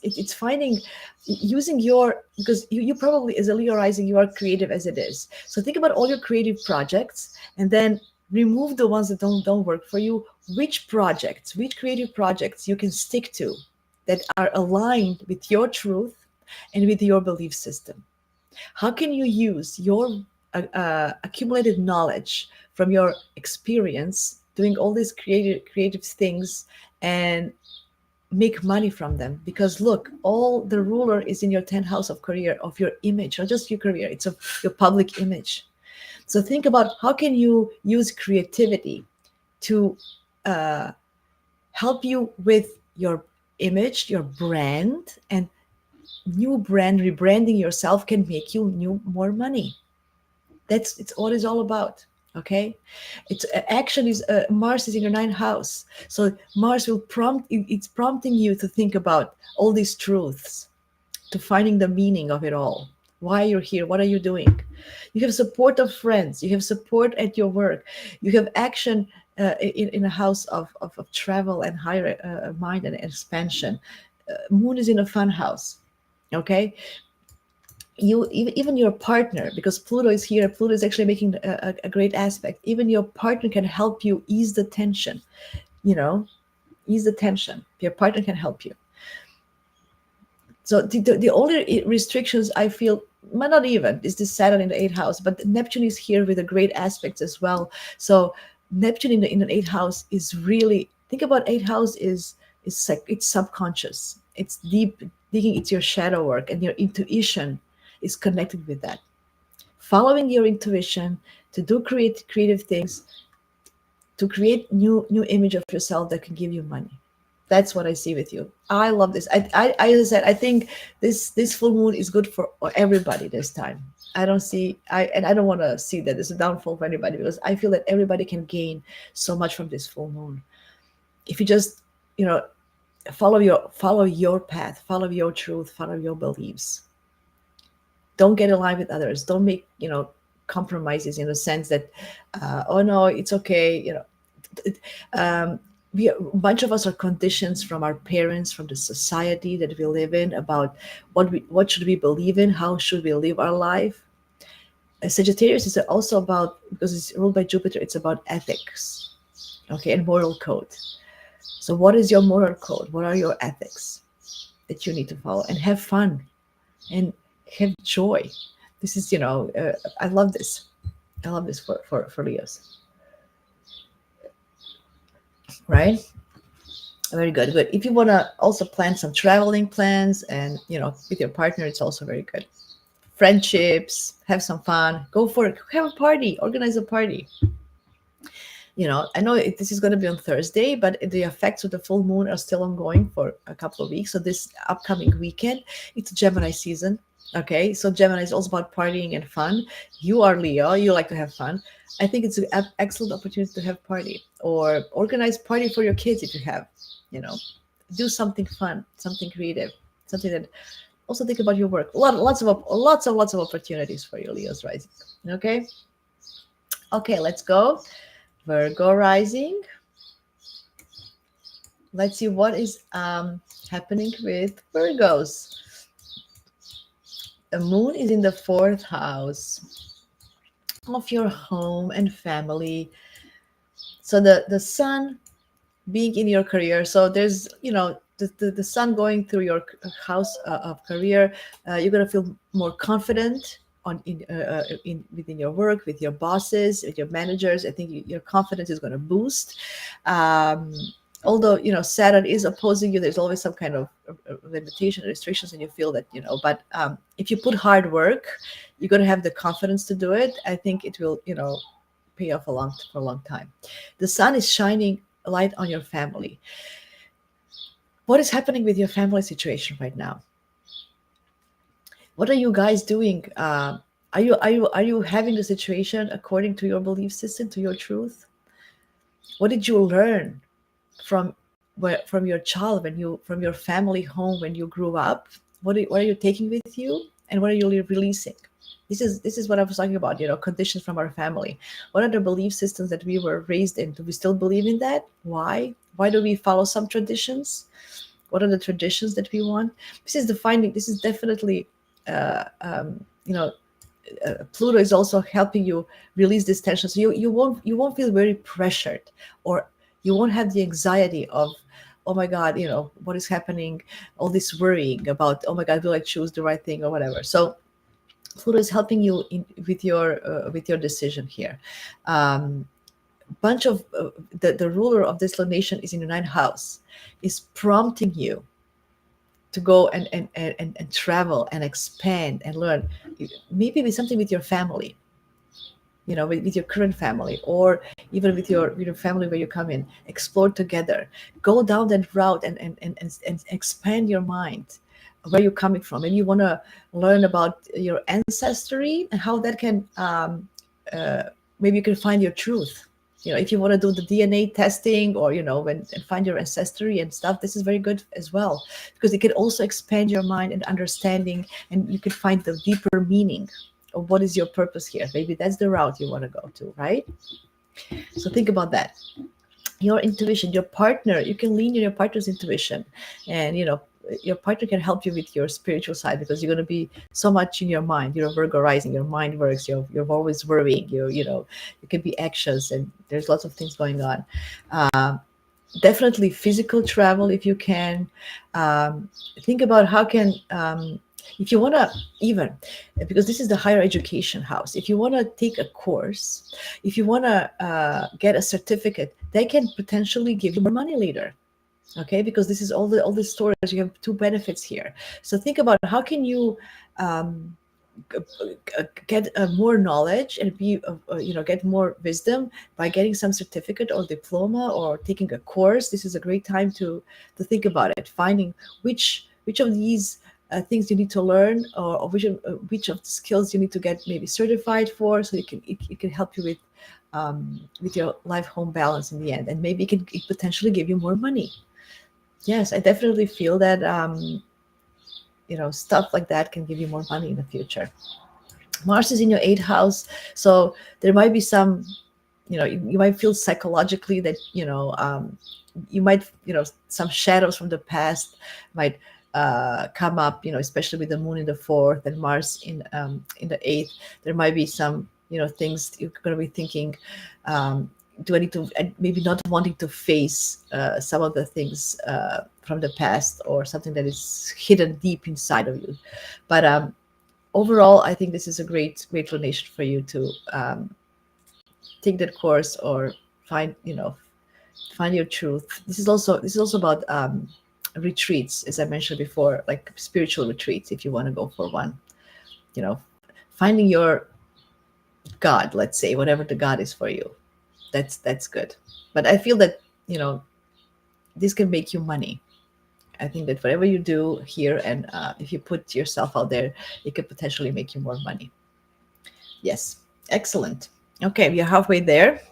It's finding, using because you probably, as a Leo rising, you are creative as it is. So think about all your creative projects and then remove the ones that don't work for you. Which creative projects you can stick to that are aligned with your truth and with your belief system? How can you use your accumulated knowledge from your experience doing all these creative things and make money from them? Because look, all the ruler is in your 10th house of career, of your image, not just your career, it's of your public image. So think about how can you use creativity to help you with your image, your brand, and new brand rebranding yourself can make you more money. It's what it's all about. Okay, it's action is Mars is in your ninth house, so Mars will it's prompting you to think about all these truths, to finding the meaning of it all. Why you're here, what are you doing? You have support of friends, you have support at your work, you have action in a house of travel and higher mind and expansion. Moon is in a fun house. Okay, you even your partner, because Pluto is here, Pluto is actually making a great aspect. Even your partner can help you ease the tension, you know, ease the tension. Your partner can help you. So the only restrictions I feel, well, not even, is this Saturn in the eighth house, but Neptune is here with a great aspects as well. So Neptune in the eighth house is really, think about eighth house is like, it's subconscious, it's deep digging, it's your shadow work, and your intuition is connected with that. Following your intuition to do creative things, to create new image of yourself that can give you money. That's what I see with you. I love this. As I said, I think this full moon is good for everybody this time. I don't see, I don't want to see that there's a downfall for anybody, because I feel that everybody can gain so much from this full moon if you just, you know, follow your path, follow your truth, follow your beliefs. Don't get aligned with others. Don't make, compromises in the sense that, oh no, it's okay, a bunch of us are conditions from our parents, from the society that we live in, about what should we believe in, how should we live our life. Sagittarius is also about, because it's ruled by Jupiter, it's about ethics, okay, and moral code. So what is your moral code? What are your ethics that you need to follow? And have fun and have joy. This is, I love this. I love this for Leos. Right? Very good. But if you want to also plan some traveling plans and, with your partner, it's also very good. Friendships, have some fun, go for it, have a party, organize a party. I know this is going to be on Thursday, but the effects of the full moon are still ongoing for a couple of weeks. So this upcoming weekend, it's Gemini season. Okay, so Gemini is also about partying and fun. You are Leo, you like to have fun. I think it's an excellent opportunity to have party, or organize party for your kids if you have, do something fun, something creative, something that, also think about your work. Lots of opportunities for your Leo's rising. Okay, let's go. Virgo rising. Let's see what is happening with Virgos. The moon is in the fourth house of your home and family. So the sun being in your career. So there's, the sun going through your house of career. You're going to feel more confident within your work, with your bosses, with your managers. I think your confidence is going to boost. Although, Saturn is opposing you, there's always some kind of limitation, restrictions, and you feel that, but if you put hard work, you're going to have the confidence to do it. I think it will, pay off for a long time. The sun is shining a light on your family. What is happening with your family situation right now? What are you guys doing? Are you having the situation according to your belief system, to your truth? What did you learn from your child, from your family home when you grew up? What are you taking with you, and what are you releasing? This is what I was talking about, conditions from our family. What are the belief systems that we were raised in? Do we still believe in that? Why do we follow some traditions? What are the traditions that we want? This is definitely Pluto is also helping you release this tension, so you won't feel very pressured, or you won't have the anxiety of, oh my God, what is happening, all this worrying about, oh my God, will I choose the right thing or whatever. So Pluto is helping you with your decision here. Bunch of the ruler of this nation is in the ninth house, is prompting you to go and travel and expand and learn, maybe with something with your family. with your current family, or even with your family where you come in, explore together, go down that route, and expand your mind, where you're coming from. And you want to learn about your ancestry and how that can uh, maybe you can find your truth. If you want to do the DNA testing, or and find your ancestry and stuff, this is very good as well, because it can also expand your mind and understanding, and you can find the deeper meaning of what is your purpose here. Maybe that's the route you want to go to, right? So think about that. Your intuition, your partner, you can lean on your partner's intuition, and your partner can help you with your spiritual side, because you're going to be so much in your mind. You're a Virgo rising, your mind works, you're always worrying, you can be anxious, and there's lots of things going on. Definitely physical travel if you can. Think about how can if you want to, even because this is the higher education house, if you want to take a course, if you want to get a certificate, they can potentially give you more money later. Okay, because this is all the stories. You have two benefits here. So think about how can you get more knowledge and be get more wisdom by getting some certificate or diploma or taking a course. This is a great time to think about it, finding which of these things you need to learn, or which of the skills you need to get maybe certified for, so it can help you with your life home balance in the end, and maybe it potentially give you more money. Yes, I definitely feel that stuff like that can give you more money in the future. Mars is in your eighth house, so there might be some, you might feel psychologically that you might, some shadows from the past might come up, especially with the moon in the fourth and Mars in the eighth. There might be some, things you're going to be thinking. Do I need to, and maybe not wanting to face some of the things from the past, or something that is hidden deep inside of you. But overall, I think this is a great inclination for you to take that course, or find your truth. This is also about retreats, as I mentioned before, like spiritual retreats, if you want to go for one. Finding your God, let's say, whatever the God is for you. That's good. But I feel that this can make you money. I think that whatever you do here, and if you put yourself out there, it could potentially make you more money. Yes, excellent. Okay, we are halfway there.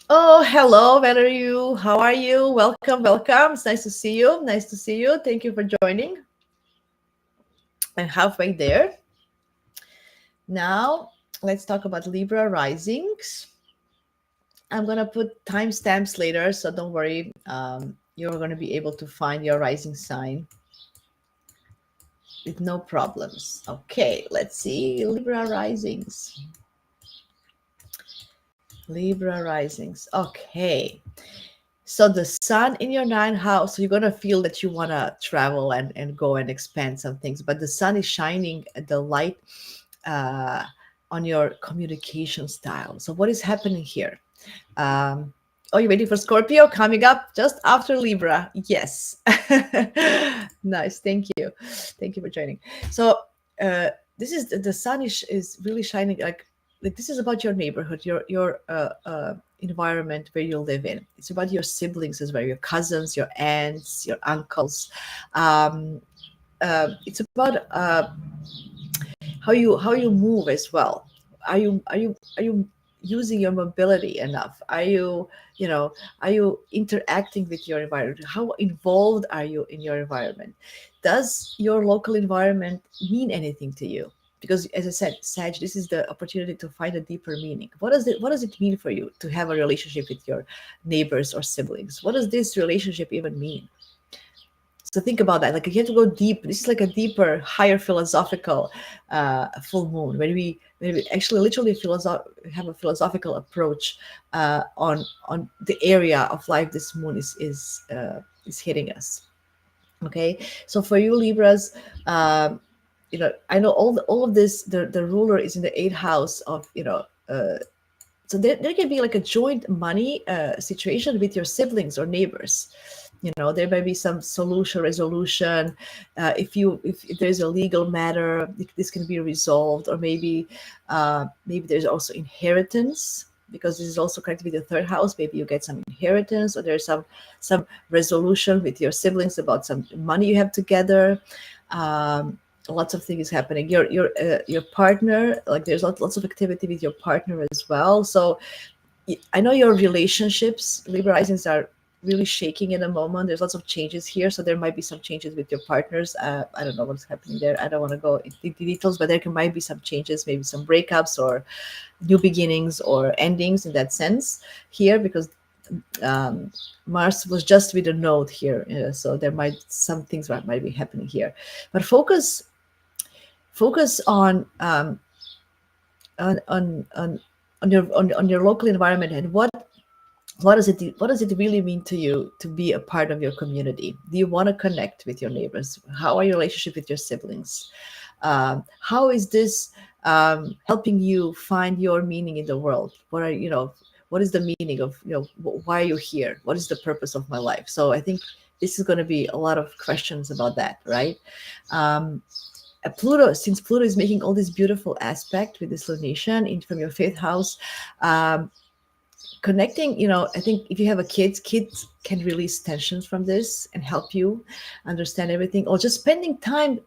Oh, hello, Valerie. How are you? Welcome. It's nice to see you. Thank you for joining. I'm halfway there. Now, let's talk about Libra risings. I'm going to put timestamps later, so don't worry. You're going to be able to find your rising sign with no problems. Okay, let's see. Libra risings. Okay. So the sun in your ninth house, so you're going to feel that you want to travel and go and expand some things. But the sun is shining the light on your communication style. So what is happening here? Oh, you're waiting for Scorpio coming up just after Libra. Yes. Nice. Thank you for joining. So this is the sun is really shining, like this is about your neighborhood, your environment where you live in. It's about your siblings as well, your cousins, your aunts, your uncles. It's about how you move as well. Are you using your mobility enough? Are you interacting with your environment? How involved are you in your environment? Does your local environment mean anything to you? Because, as I said, Sag, this is the opportunity to find a deeper meaning. What does it mean for you to have a relationship with your neighbors or siblings? What does this relationship even mean? So think about that. Like, you have to go deep. This is like a deeper, higher philosophical full moon, when we actually literally have a philosophical approach on the area of life this moon is hitting us. Okay, so for you Libras, I know all of this. The ruler is in the eighth house of so there can be like a joint money situation with your siblings or neighbors. There may be some solution, resolution. If there's a legal matter, this can be resolved. Or maybe there's also inheritance, because this is also connected with the third house. Maybe you get some inheritance, or there's some resolution with your siblings about some money you have together. Lots of things happening. Your partner, like there's lots of activity with your partner as well. So I know your relationships, Libra risings, are really shaking in a moment. There's lots of changes here, so there might be some changes with your partners. I don't know what's happening there. I don't want to go into the details, but might be some changes, maybe some breakups or new beginnings or endings in that sense here, because Mars was just with a node here, so there might some things might be happening here. But focus on your local environment, and what does it really mean to you to be a part of your community? Do you want to connect with your neighbors? How are your relationship with your siblings? How is this helping you find your meaning in the world? What is the meaning of, why are you here? What is the purpose of my life? So I think this is going to be a lot of questions about that, right? Since Pluto is making all this beautiful aspect with this lunation from your fifth house, connecting, I think if you have a kids can release tensions from this and help you understand everything, or just spending time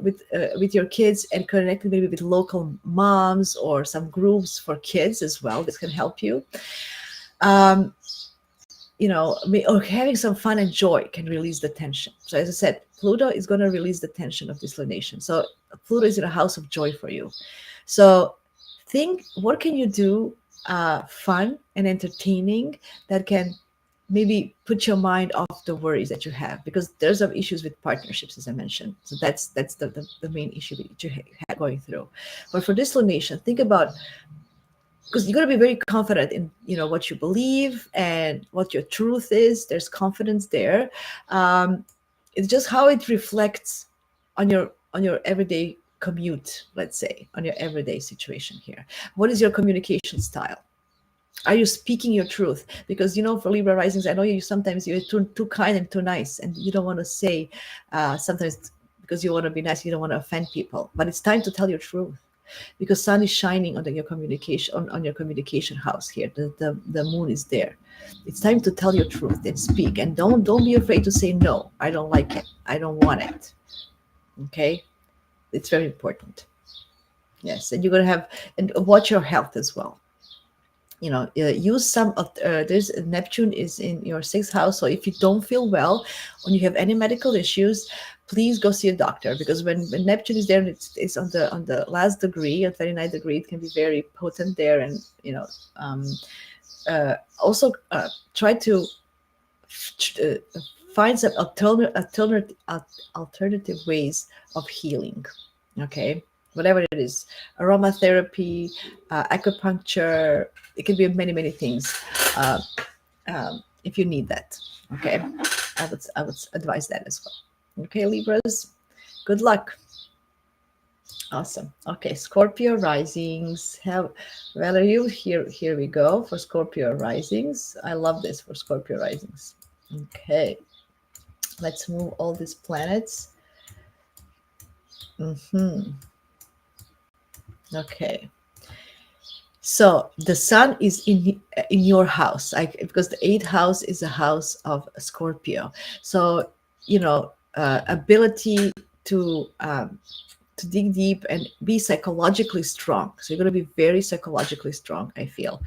with your kids and connecting maybe with local moms or some groups for kids as well. This can help you. Or having some fun and joy can release the tension. So as I said, Pluto is going to release the tension of this lunation. So Pluto is in a house of joy for you. So think, what can you do fun and entertaining that can maybe put your mind off the worries that you have, because there's some issues with partnerships, as I mentioned. So that's the main issue that you have going through. But for this lunation, think about, because you're going to be very confident in what you believe and what your truth is. There's confidence there. It's just how it reflects on your everyday commute, let's say, on your everyday situation here. What is your communication style? Are you speaking your truth? Because for Libra risings, I know sometimes you're too kind and too nice, and you don't want to say sometimes, because you want to be nice, you don't want to offend people. But it's time to tell your truth, because sun is shining on your communication, on your communication house here. The moon is there. It's time to tell your truth and speak, and don't be afraid to say no. I don't like it. I don't want it. Okay, it's very important. Yes, and you're gonna have, and watch your health as well. Use some of there's Neptune is in your sixth house. So if you don't feel well, when you have any medical issues, please go see a doctor, because when Neptune is there, it's on the last degree, at 39th degree, it can be very potent there. And also try to find some alternative ways of healing. Okay, whatever it is, aromatherapy, acupuncture, it can be many things. If you need that, okay, I would advise that as well. Okay, Libras, good luck. Awesome. Okay, Scorpio risings. Well, are you here? Here we go for Scorpio risings. I love this for Scorpio risings. Okay, let's move all these planets. Okay. So the sun is in your house, because the eighth house is a house of Scorpio. So ability to dig deep and be psychologically strong. So you're going to be very psychologically strong, I feel.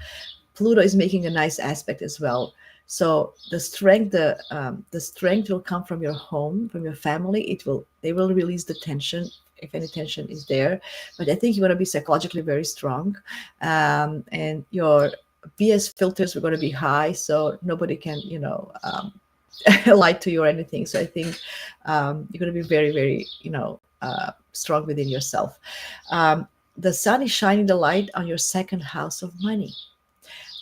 Pluto is making a nice aspect as well. So the strength will come from your home, from your family. They will release the tension, if any tension is there. But I think you're going to be psychologically very strong, and your BS filters are going to be high, so nobody can lie to you or anything. So I think you're going to be very strong within yourself. The sun is shining the light on your second house of money.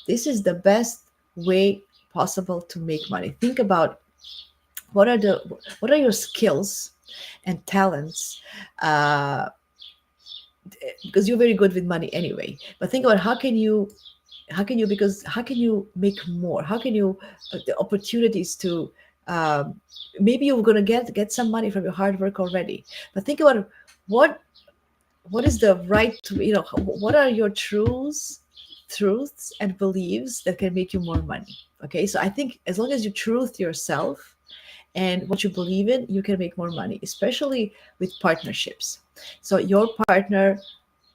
This is the best way possible to make money. Think about what are your skills and talents, because you're very good with money anyway. But think about how can you make more? How can you the opportunities to Maybe you're going to get some money from your hard work already. But think about what what is the right, what are your truths and beliefs that can make you more money. Okay, so I think as long as you truth yourself and what you believe in, you can make more money, especially with partnerships. So your partner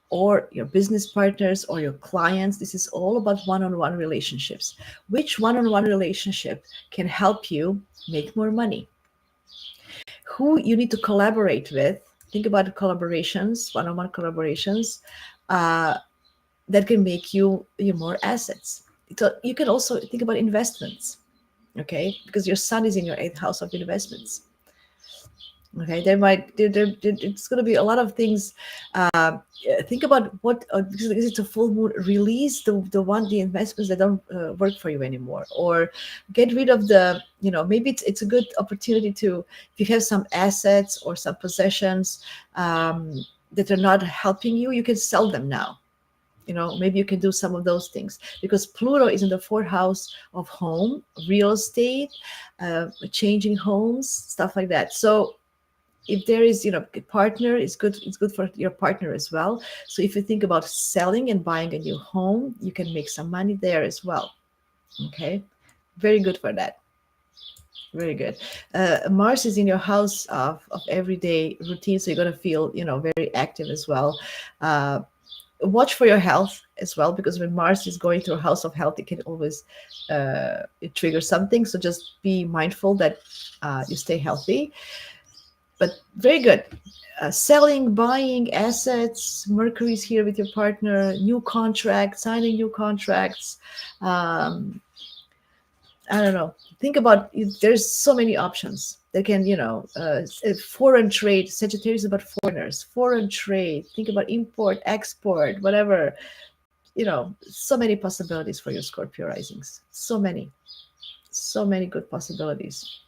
or your business partners or your clients, this is all about one-on-one relationships. Which one-on-one relationship can help you make more money? Who you need to collaborate with? Think about collaborations, one-on-one collaborations, uh, that can make you more assets. So you can also think about investments, okay? Because your sun is in your eighth house of investments. Okay, it's going to be a lot of things. Think about what, because it's a full moon. Release the investments that don't work for you anymore, or get rid of the, maybe it's a good opportunity to, if you have some assets or some possessions that are not helping you, you can sell them now. Maybe you can do some of those things, because Pluto is in the fourth house of home, real estate, changing homes, stuff like that. So if there is, a partner, it's good for your partner as well. So if you think about selling and buying a new home, you can make some money there as well. Okay, very good for that. Very good. Mars is in your house of everyday routine, so you're going to feel, very active as well. Watch for your health as well, because when Mars is going through a house of health, it can always it triggers something. So just be mindful that you stay healthy. But very good. Selling, buying assets, Mercury's here with your partner, new contracts, signing new contracts. Um, I don't know. Think about it. There's so many options that can, foreign trade. Sagittarius is about foreigners, foreign trade. Think about import, export, whatever. So many possibilities for your Scorpio risings. So many good possibilities.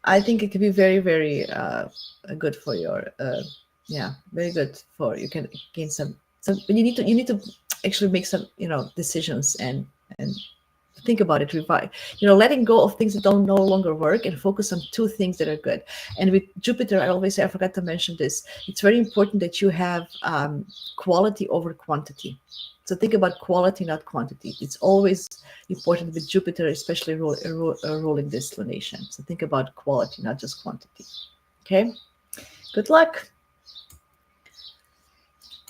I think it could be very, very good for your, yeah, very good for, you can gain some. But you need to actually make some, decisions and think about it, revive, letting go of things that don't no longer work and focus on two things that are good. And with Jupiter, I always say, I forgot to mention this, it's very important that you have quality over quantity. So think about quality, not quantity. It's always important with Jupiter, especially ruling this lunation. So think about quality, not just quantity. Okay, good luck.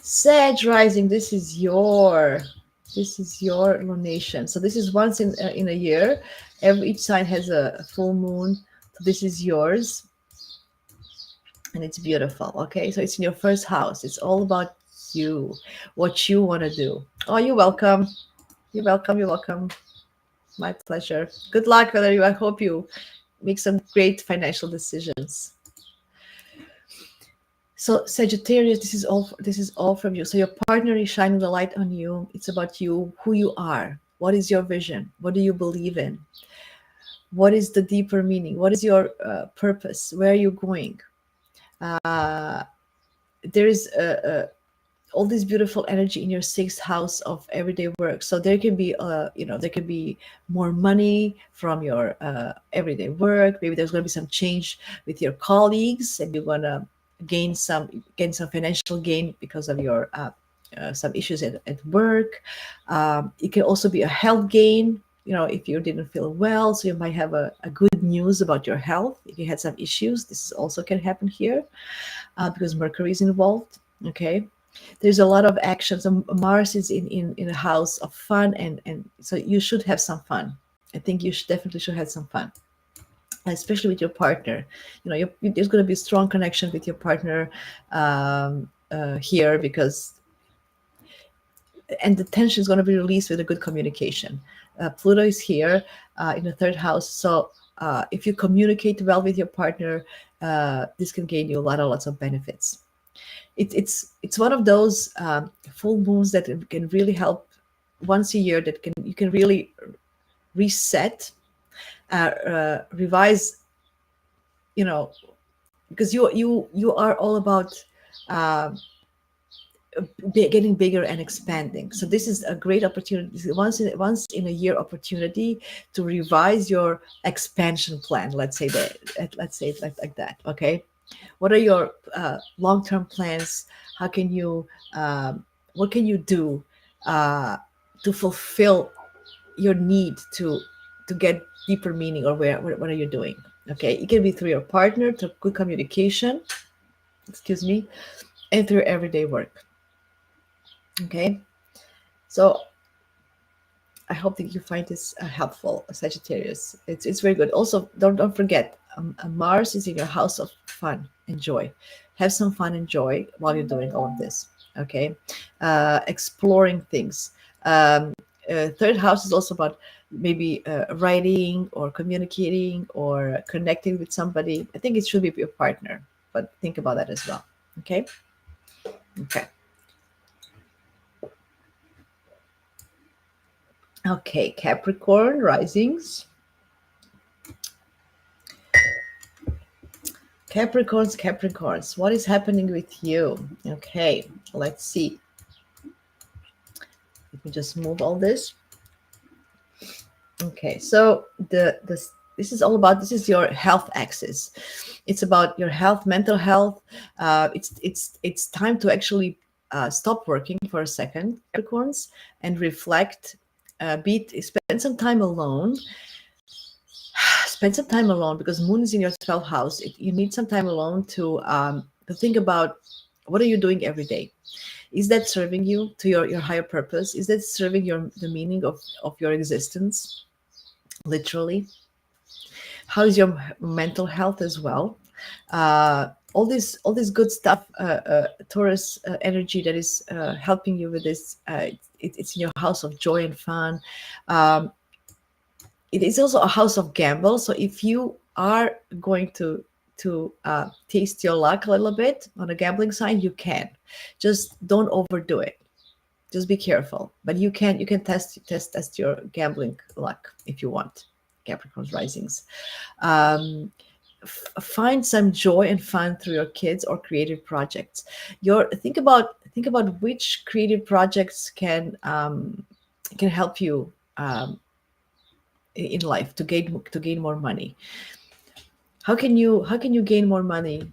Sag rising, this is your lunation. So this is once in a year. Each sign has a full moon. So this is yours, and it's beautiful. Okay, so it's in your first house. It's all about you, what you want to do. Oh, you're welcome. You're welcome. You're welcome. My pleasure. Good luck, Valerie. I hope you make some great financial decisions. So Sagittarius, this is all from you. So your partner is shining the light on you. It's about you, who you are. What is your vision? What do you believe in? What is the deeper meaning? What is your purpose? Where are you going? There is all this beautiful energy in your sixth house of everyday work. So there can be, there can be more money from your everyday work. Maybe there's going to be some change with your colleagues, and you're going to gain some financial gain because of your some issues at work. It can also be a health gain. If you didn't feel well, so you might have a good news about your health. If you had some issues, this also can happen here because Mercury is involved. Okay, there's a lot of actions. Mars is in a house of fun, and so you should have some fun. I think you definitely should have some fun, especially with your partner. There's going to be a strong connection with your partner here, because, and the tension is going to be released with a good communication. Pluto is here in the third house, so if you communicate well with your partner, this can gain you lots of benefits. It's one of those full moons that can really help once a year, that you can really reset, revise, because you are all about getting bigger and expanding. So this is a great opportunity, once in a year opportunity to revise your expansion plan. Let's say that. Let's say it like that. Okay. What are your long-term plans? How can you? What can you do to fulfill your need to get deeper meaning, or what are you doing? Okay, it can be through your partner, through good communication. Excuse me, and through everyday work. Okay, so I hope that you find this helpful, Sagittarius. It's very good. Also, don't forget, Mars is in your house of fun and joy. Have some fun and joy while you're doing all of this. Okay, exploring things. Third house is also about maybe writing or communicating or connecting with somebody. I think it should be your partner, but think about that as well. Okay. Okay. Okay. Capricorn risings. Capricorns, what is happening with you? Okay, let's see. Let me just move all this. Okay, so this is all about, this is your health axis. It's about your health, mental health. It's time to actually stop working for a second, Capricorns, and reflect. Spend some time alone. Spend some time alone, because Moon is in your 12th house. You need some time alone to think about, what are you doing every day? Is that serving you to your higher purpose? Is that serving the meaning of your existence? Literally. How is your mental health as well? All this good stuff, Taurus energy that is helping you with this. It's in your house of joy and fun. Um, it is also a house of gamble. So if you are going to taste your luck a little bit on a gambling side, you can. Just don't overdo it. Just be careful. But you can test your gambling luck if you want. Capricorn's risings. Um, Find some joy and fun through your kids or creative projects. Think about which creative projects can help you in life to gain more money. How can you gain more money?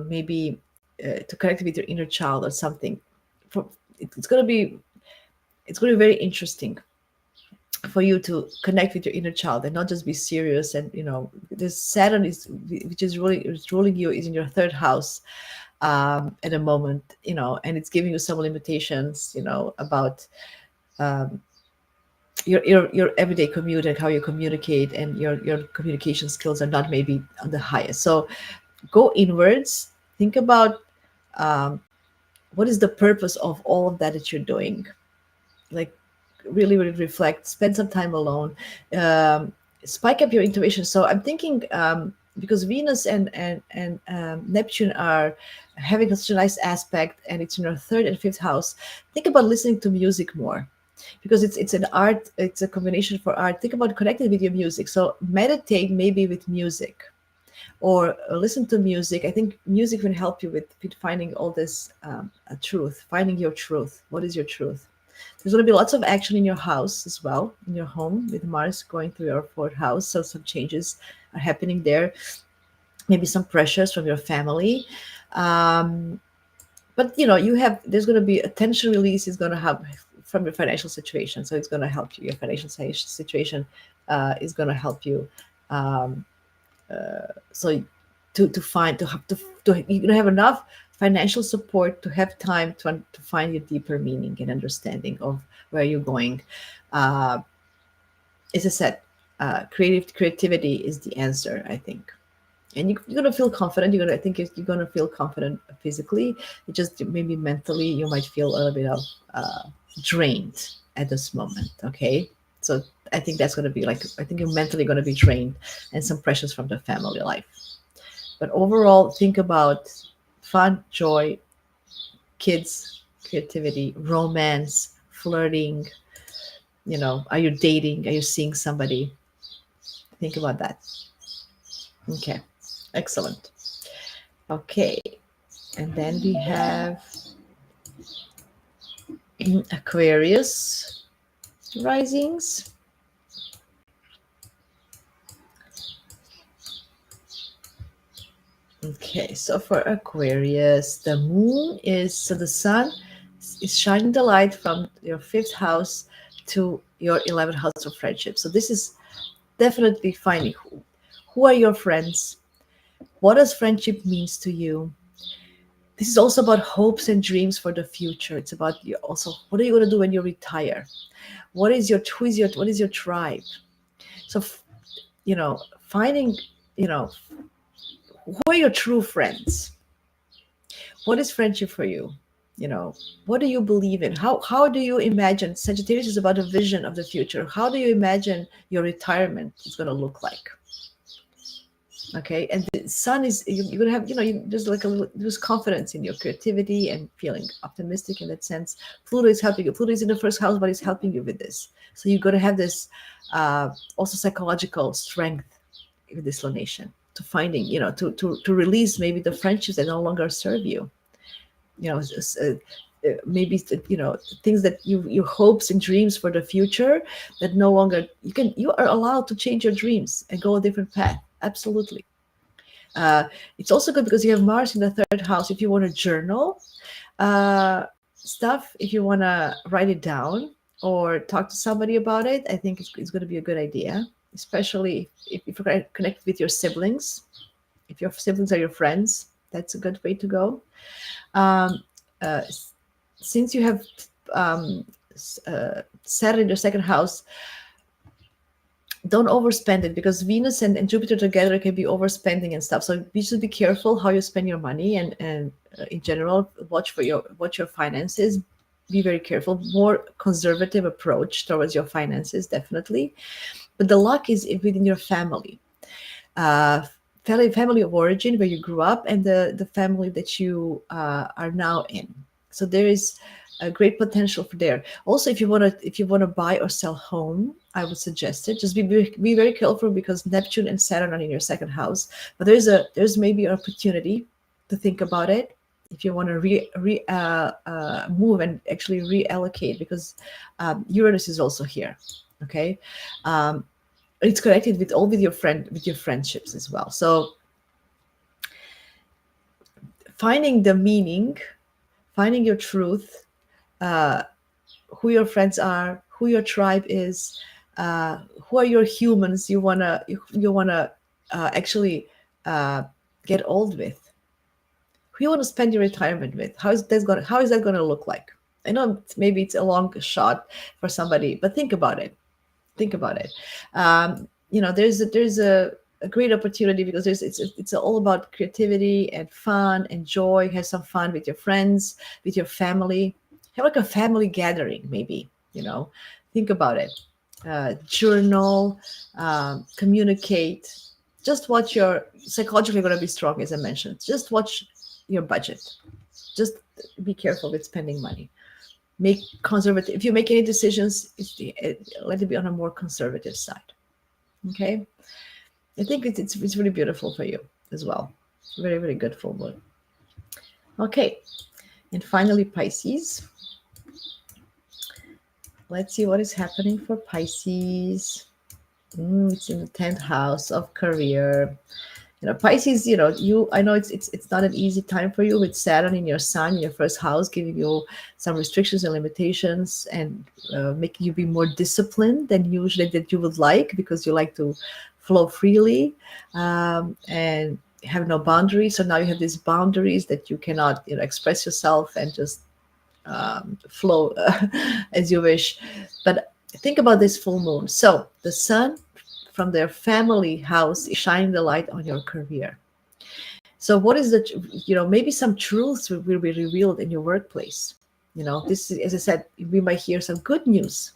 Maybe to connect with your inner child or something. For, it's gonna be very interesting for you to connect with your inner child and not just be serious. And this Saturn which is ruling you, is in your third house at the moment. And it's giving you some limitations. About um, your everyday commute and how you communicate, and your communication skills are not maybe on the highest. So go inwards. Think about um, what is the purpose of all of that you're doing. Like, really, really reflect. Spend some time alone. um, Spike up your intuition. So I'm thinking, because Venus and Neptune are having such a nice aspect, and it's in your third and fifth house. Think about listening to music more, because it's an art. It's a combination for art. Think about connecting with your music. So meditate maybe with music, or listen to music. I think music will help you with finding all this truth, finding your truth. What is your truth? There's going to be lots of action in your house as well, in your home, with Mars going through your fourth house. So some changes are happening there. Maybe some pressures from your family. Um, but there's going to be a tension release is going to have from your financial situation. So it's going to help you. Your financial situation is going to help you. Um, so to find to you're gonna have enough financial support to have time to find your deeper meaning and understanding of where you're going. uh, as I said, creativity is the answer, I think. And you're gonna feel confident. You're gonna feel confident physically. It just maybe mentally you might feel a little bit of drained at this moment. Okay, so I think that's gonna be like, I think you're mentally gonna be drained, and some pressures from the family life. But overall, think about fun, joy, kids, creativity, romance, flirting. Are you dating? Are you seeing somebody? Think about that. Okay, excellent. Okay, and then we have Aquarius risings. Okay, so for Aquarius, the moon is, so the sun is shining the light from your fifth house to your 11th house of friendship. So this is definitely finding who are your friends, what does friendship means to you. This is also about hopes and dreams for the future. It's about you also, what are you going to do when you retire? What is your, what is your tribe? So, finding, you know, who are your true friends? What is friendship for you? What do you believe in? How do you imagine? Sagittarius is about a vision of the future. How do you imagine your retirement is going to look like? Okay, and the sun is, you're gonna have, there's like there's confidence in your creativity and feeling optimistic in that sense. Pluto is helping you. Pluto is in the first house, but it's helping you with this. So you're gonna have this also psychological strength with this lunation to finding, to release maybe the friendships that no longer serve you. Maybe things that your hopes and dreams for the future that no longer, you are allowed to change your dreams and go a different path. Absolutely. It's also good because you have Mars in the third house. If you want to journal stuff, if you want to write it down or talk to somebody about it, I think it's going to be a good idea, especially if you're connected with your siblings. If your siblings are your friends, that's a good way to go. Uh, since you have Saturn in your second house, don't overspend it, because Venus and Jupiter together can be overspending and stuff. So you should be careful how you spend your money, and in general, watch your finances. Be very careful. More conservative approach towards your finances, definitely. But the luck is within your family. Family of origin, where you grew up, and the family that you are now in. So there is a great potential for there. Also, if you want to buy or sell home, I would suggest it. Just be very careful, because Neptune and Saturn are in your second house. But there's maybe an opportunity to think about it if you want to move and actually reallocate, because Uranus is also here. Okay. It's connected with your friendships as well. So finding the meaning, finding your truth, who your friends are, who your tribe is, who are your humans you wanna actually get old with, who you want to spend your retirement with. How is that gonna look like? I know maybe it's a long shot for somebody, but think about it. There's a great opportunity, because it's all about creativity and fun and joy. Have some fun with your friends, with your family. Have like a family gathering, maybe. Think about it. Journal, communicate. Just watch your psychologically going to be strong, as I mentioned. Just watch your budget. Just be careful with spending money. Make conservative. If you make any decisions, let it be on a more conservative side. Okay, I think it's really beautiful for you as well. Very, very good full moon. Okay, and finally Pisces. Let's see what is happening for Pisces. It's in the 10th house of career. Pisces, I know it's not an easy time for you with Saturn in your sun, in your first house, giving you some restrictions and limitations, and making you be more disciplined than usually that you would like, because you like to flow freely and have no boundaries. So now you have these boundaries that you cannot, express yourself and just flow as you wish. But think about this full moon. So the sun from their family house is shining the light on your career. So what is maybe some truths will be revealed in your workplace. This is, as I said, we might hear some good news.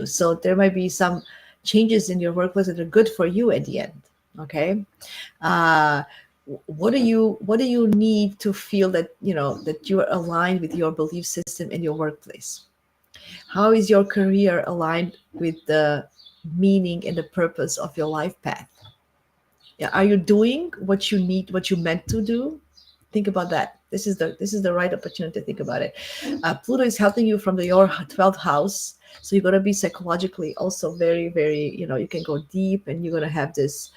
So there might be some changes in your workplace that are good for you at the end. Okay. What do you need to feel that that you are aligned with your belief system in your workplace? How is your career aligned with the meaning and the purpose of your life path? Yeah, are you doing what you meant to do? Think about that. This is the right opportunity to think about it. Pluto is helping you from your 12th house, so you're going to be psychologically also very, very, you can go deep, and you're going to have this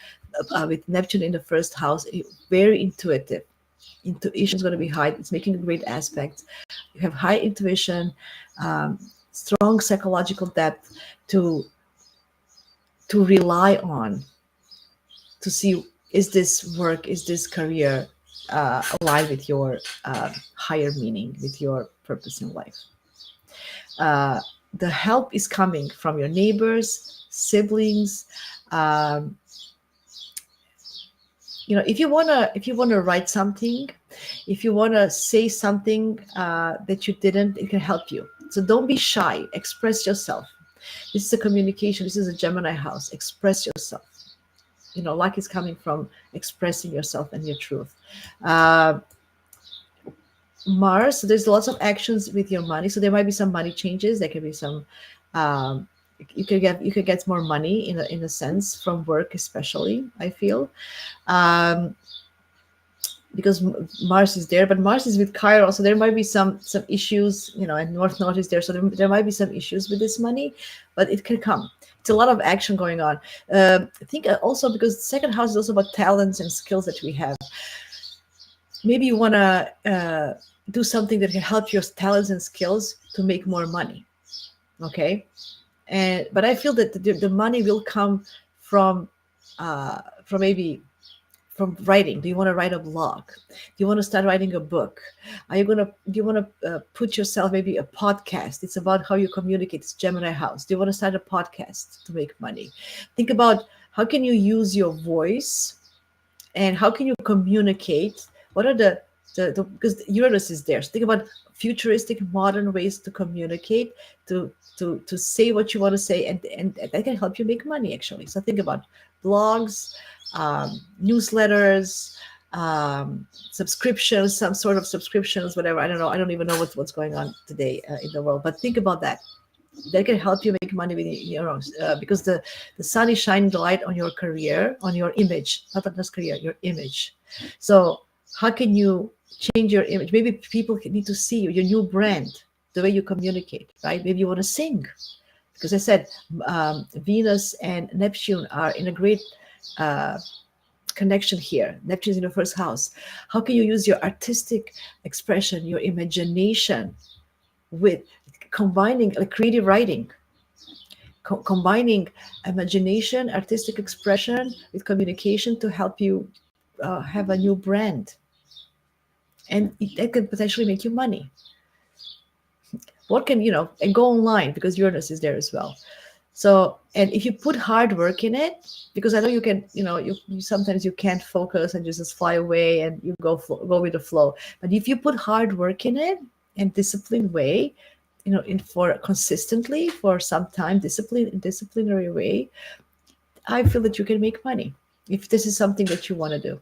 with Neptune in the first house, very intuitive. Intuition is going to be high. It's making a great aspect. You have high intuition, strong psychological depth to rely on, to see, is this work, is this career aligned with your higher meaning, with your purpose in life. The help is coming from your neighbors, siblings. If you wanna write something, if you wanna say something that you didn't, it can help you. So don't be shy. Express yourself. This is a communication. This is a Gemini house. Express yourself. Luck is coming from expressing yourself and your truth. Mars, so there's lots of actions with your money. So there might be some money changes. There can be some. You could get more money in a sense from work, especially. I feel. Because Mars is there, but Mars is with Chiron, so there might be some issues, and North Node is there, so there might be some issues with this money, but it can come. It's a lot of action going on. I think also because the second house is also about talents and skills that we have. Maybe you want to do something that can help your talents and skills to make more money. Okay, but I feel that the money will come from maybe from writing. Do you want to write a blog? Do you want to start writing a book? Do you want to put yourself maybe a podcast? It's about how you communicate. It's Gemini house. Do you want to start a podcast to make money? Think about how can you use your voice and how can you communicate? What are the because Uranus is there. So think about futuristic, modern ways to communicate, to say what you want to say, and that can help you make money actually. So think about blogs, newsletters, subscriptions, some sort of subscriptions, whatever. I don't know. I don't even know what's going on today in the world. But think about that. That can help you make money with because the sun is shining the light on your career, on your image, not just career, your image. So how can you change your image? Maybe people need to see you, your new brand, the way you communicate, right? Maybe you want to sing. Because I said Venus and Neptune are in a great connection here. Neptune is in the first house. How can you use your artistic expression, your imagination, with combining creative writing, combining imagination, artistic expression with communication to help you have a new brand, and that can potentially make you money. What can and go online because Uranus is there as well. So, and if you put hard work in it, because I know you can, you sometimes you can't focus and just fly away and you go with the flow. But if you put hard work in it and disciplined way, consistently for some time, disciplinary way, I feel that you can make money if this is something that you want to do.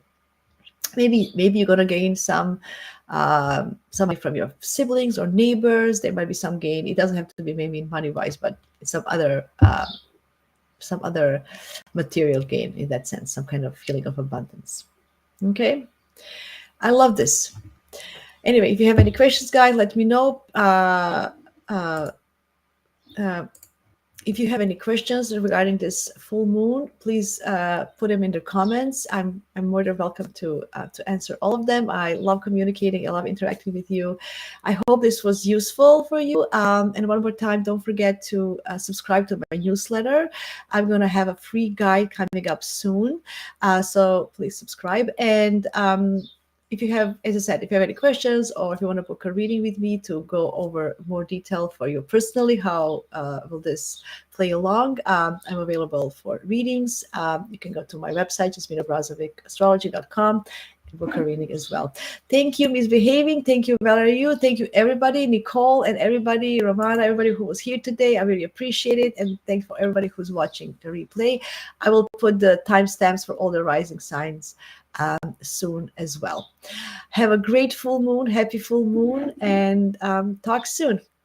Maybe you're going to gain some money from your siblings or neighbors. There might be some gain. It doesn't have to be maybe money wise, but some other material gain in that sense, some kind of feeling of abundance. Okay, I love this. Anyway, if you have any questions, guys, let me know. If you have any questions regarding this full moon, please put them in the comments. I'm more than welcome to answer all of them. I love communicating. I love interacting with you. I hope this was useful for you. And one more time, don't forget to subscribe to my newsletter. I'm going to have a free guide coming up soon. So please subscribe. And if you have, as I said, if you have any questions or if you want to book a reading with me to go over more detail for you personally, how will this play along, I'm available for readings. You can go to my website, JasminaBrazovic.astrology.com, and book a reading as well. Thank you, Misbehaving. Thank you, Valerie. Thank you, everybody, Nicole and everybody, Romana, everybody who was here today. I really appreciate it. And thanks for everybody who's watching the replay. I will put the timestamps for all the rising signs soon as well. Have a great full moon, happy full moon, and talk soon.